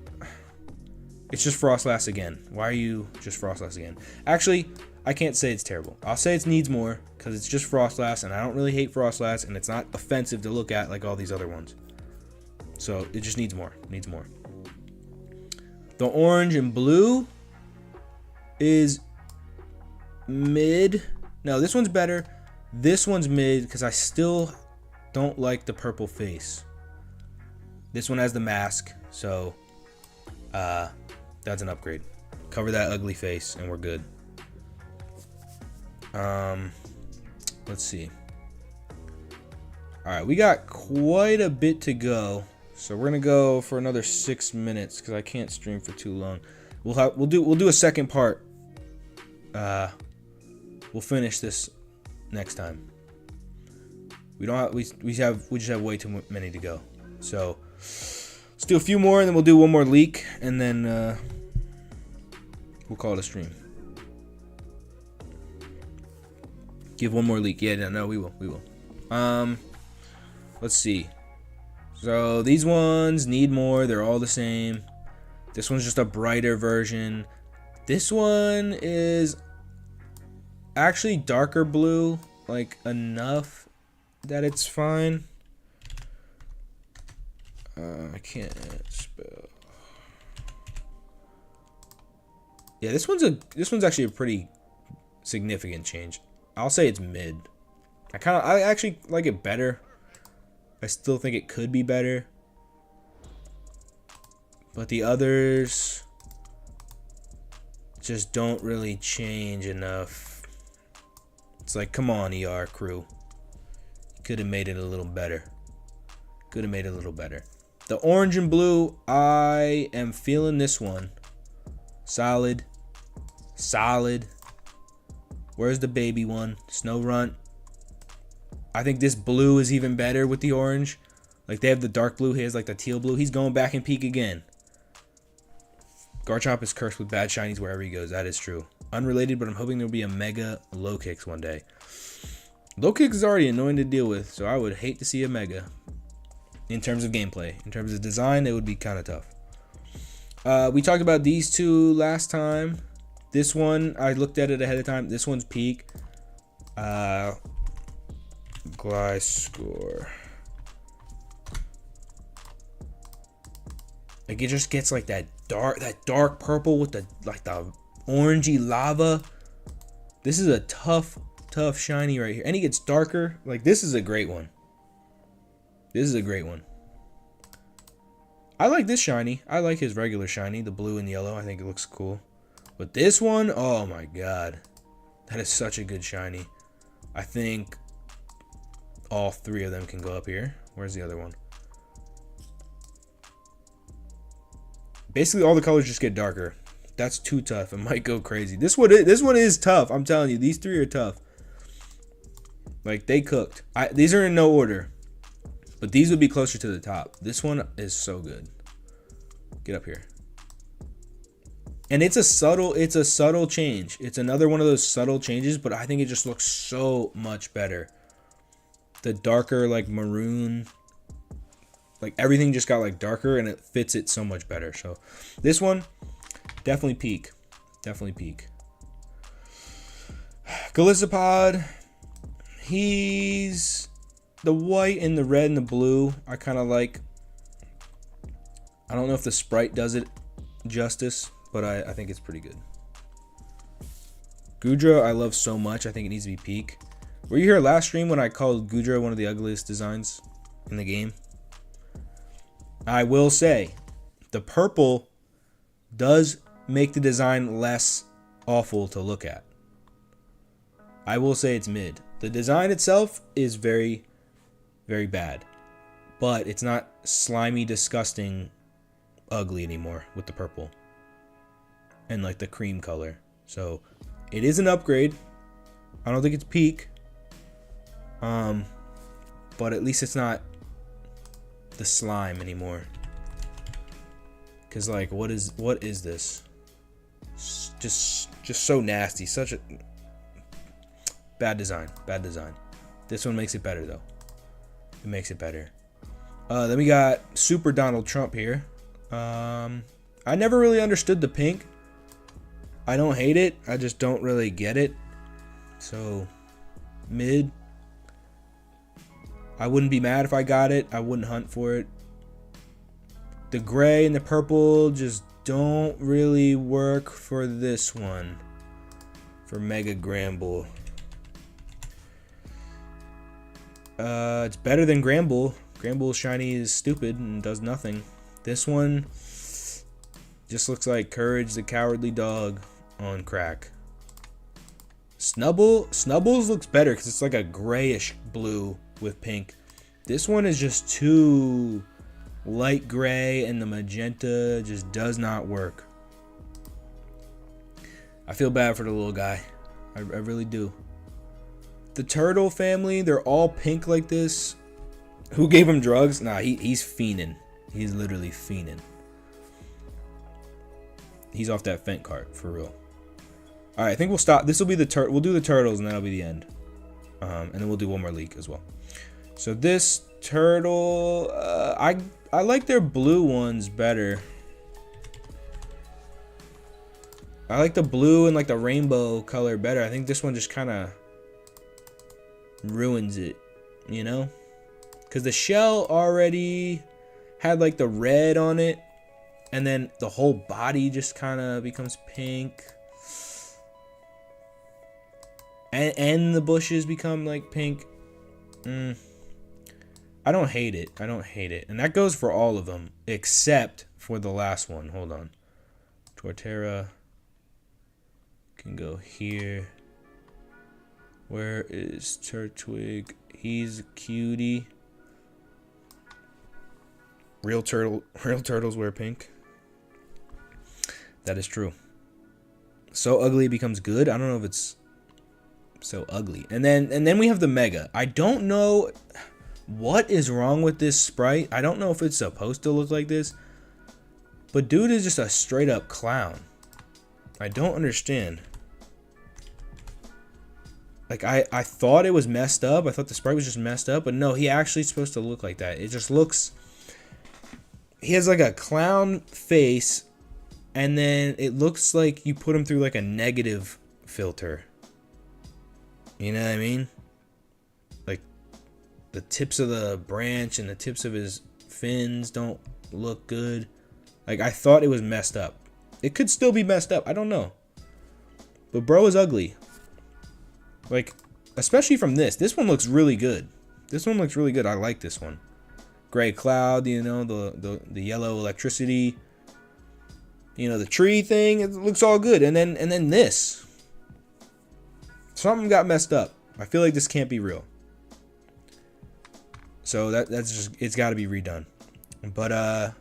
It's just Frostlass again. Why are you just Frostlass again? Actually, I can't say it's terrible. I'll say it needs more because it's just Frostlass, and I don't really hate Frostlass, and it's not offensive to look at like all these other ones. So it just needs more. Needs more. The orange and blue is mid. No, this one's better. This one's mid because I still don't like the purple face. This one has the mask, so that's an upgrade. Cover that ugly face and we're good. Let's see. Alright, we got quite a bit to go. So we're gonna go for another 6 minutes because I can't stream for too long. We'll do a second part. We'll finish this next time. We just have way too many to go. So let's do a few more and then we'll do one more leak and then we'll call it a stream. Give one more leak. Yeah, no, we will. Let's see. So these ones need more. They're all the same. This one's just a brighter version. This one is actually darker blue, like enough that it's fine. I can't spell. Yeah, this one's actually a pretty significant change. I'll say it's mid. I actually like it better. I still think it could be better. But the others just don't really change enough. It's like, come on, ER crew. Could have made it a little better. Could have made it a little better. The orange and blue, I am feeling this one. Solid. Solid. Where's the baby one? Snow Runt. I think this blue is even better with the orange. Like, they have the dark blue. He has like the teal blue. He's going back in peak again. Garchomp is cursed with bad shinies wherever he goes. That is true. Unrelated, but I'm hoping there'll be a mega low kicks one day. Low kicks is already annoying to deal with, so I would hate to see a mega. In terms of gameplay. In terms of design, it would be kind of tough. We talked about these two last time. This one, I looked at it ahead of time. This one's peak. Gliscor. Like, it just gets like that dark purple with the orangey lava. This is a tough shiny right here. And he gets darker. Like, this is a great one. This is a great one. I like this shiny. I like his regular shiny, the blue and yellow. I think it looks cool. But this one, oh my god. That is such a good shiny. I think all three of them can go up here. Where's the other one? Basically, all the colors just get darker. That's too tough. It might go crazy. This one is tough. I'm telling you, these three are tough. Like, they cooked. These are in no order, but these would be closer to the top. This one is so good. Get up here. And it's a subtle change. It's another one of those subtle changes, but I think it just looks so much better. The darker, like, maroon, like, everything just got like darker and it fits it so much better. So this one, definitely peak. Definitely peak. Golisopod, he's the white and the red and the blue. I kind of like. I don't know if the sprite does it justice, but I think it's pretty good. Goodra, I love so much. I think it needs to be peak. Were you here last stream when I called Goodra one of the ugliest designs in the game? I will say, the purple does make the design less awful to look at. I will say it's mid. The design itself is very, very bad. But it's not slimy, disgusting, ugly anymore with the purple. And like the cream color. So, it is an upgrade. I don't think it's peak. But at least it's not the slime anymore. Cause like, what is this? Just so nasty. Such a bad design. Bad design. This one makes it better though. It makes it better. Then we got Super Donald Trump here. I never really understood the pink. I don't hate it. I just don't really get it. So, mid. I wouldn't be mad if I got it. I wouldn't hunt for it. The gray and the purple just don't really work for this one. For Mega Granbull. It's better than Granbull. Granbull's shiny is stupid and does nothing. This one just looks like Courage the Cowardly Dog on crack. Snubbles looks better because it's like a grayish blue with pink. This one is just too light gray and the magenta just does not work. I feel bad for the little guy. I really do. The turtle family, they're all pink like this. Who gave him drugs? Nah, he's fiending. He's literally fiending. He's off that Fent cart, for real. Alright, I think we'll stop. This will be we'll do the turtles and that'll be the end. And then we'll do one more leak as well. So this turtle. I like their blue ones better. I like the blue and like the rainbow color better. I think this one just kind of ruins it, you know? Because the shell already had like the red on it, and then the whole body just kind of becomes pink. And the bushes become like pink. I don't hate it. I don't hate it. And that goes for all of them, except for the last one. Hold on. Torterra can go here. Where is Turtwig? He's a cutie. Real turtles wear pink. That is true. So ugly it becomes good. I don't know if it's so ugly. And then we have the Mega. I don't know what is wrong with this sprite. I don't know if it's supposed to look like this, but dude is just a straight up clown. I don't understand. Like I thought it was messed up. I thought the sprite was just messed up, but no, he actually is supposed to look like that. It just looks, he has like a clown face, and then it looks like you put him through like a negative filter. You know what I mean? Like the tips of the branch and the tips of his fins don't look good. Like I thought it was messed up. It could still be messed up. I don't know. But bro is ugly. Like, especially from this. This one looks really good. This one looks really good. I like this one. Gray cloud, you know, the yellow electricity. You know, the tree thing, it looks all good. And then this. Something got messed up. I feel like this can't be real. So that's just, it's got to be redone. But all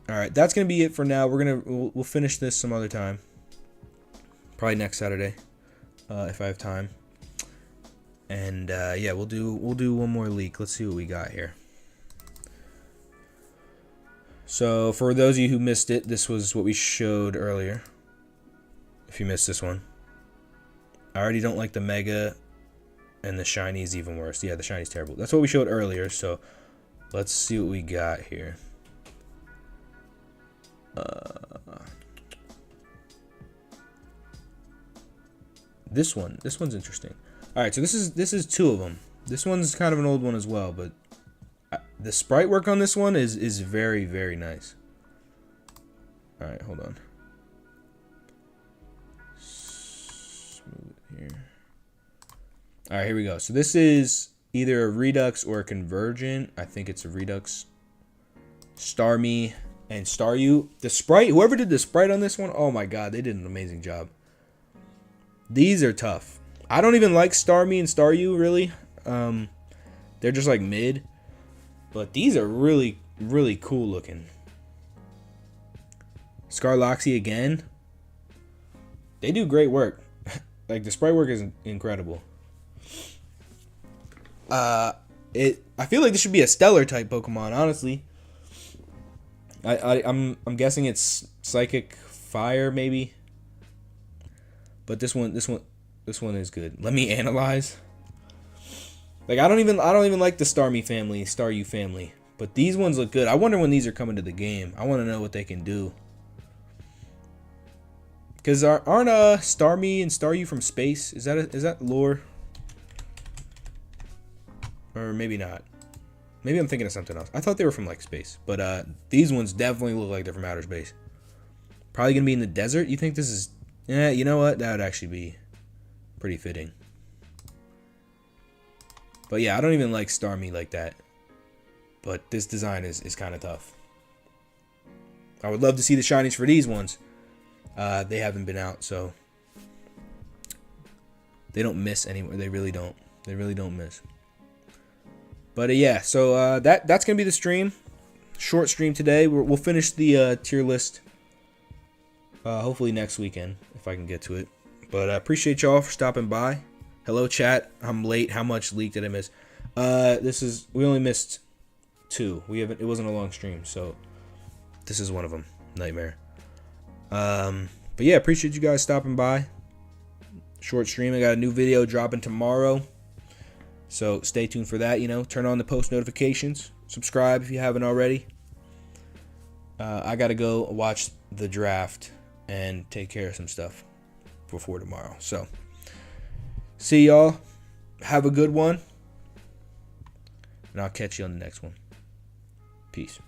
right, that's gonna be it for now. We'll finish this some other time. Probably next Saturday, if I have time. And yeah, we'll do one more leak. Let's see what we got here. So for those of you who missed it, this was what we showed earlier. If you missed this one. I already don't like the Mega, and the shiny is even worse. Yeah, the shiny is terrible. That's what we showed earlier, so let's see what we got here. This one's interesting. All right, so this is two of them. This one's kind of an old one as well, but the sprite work on this one is very, very nice. All right, hold on. Smooth here. All right, here we go. So this is either a Redux or a Convergent. I think it's a Redux. Starmie and Star.u. The sprite, whoever did the sprite on this one, oh my god, they did an amazing job. These are tough. I don't even like Starmie and Star.u really. They're just like mid. But these are really, really cool looking. Scarloxy again. They do great work. Like the sprite work is incredible. I feel like this should be a stellar type Pokemon, honestly. I'm guessing it's Psychic Fire maybe. But this one is good. Let me analyze. Like I don't even like the Starmie family, Star.u family, but these ones look good. I wonder when these are coming to the game. I want to know what they can do. Cause aren't Starmie and Star.u from space? Is that lore? Or maybe not. Maybe I'm thinking of something else. I thought they were from like space, but these ones definitely look like they're from outer space. Probably gonna be in the desert. You think this is? Yeah, you know what? That would actually be pretty fitting. But yeah, I don't even like Starmie like that. But this design is kind of tough. I would love to see the shinies for these ones. They haven't been out, so they don't miss anywhere. They really don't. They really don't miss. But yeah, so that's gonna be the stream. Short stream today. We'll finish the tier list. Hopefully next weekend if I can get to it. But I appreciate y'all for stopping by. Hello chat. I'm late. How much leak did I miss? We only missed 2. It wasn't a long stream, so this is one of them. Nightmare. But yeah, appreciate you guys stopping by. Short stream. I got a new video dropping tomorrow. So stay tuned for that. Turn on the post notifications. Subscribe if you haven't already. I got to go watch the draft and take care of some stuff before tomorrow. So see y'all. Have a good one. And I'll catch you on the next one. Peace.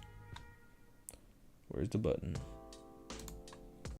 Where's the button?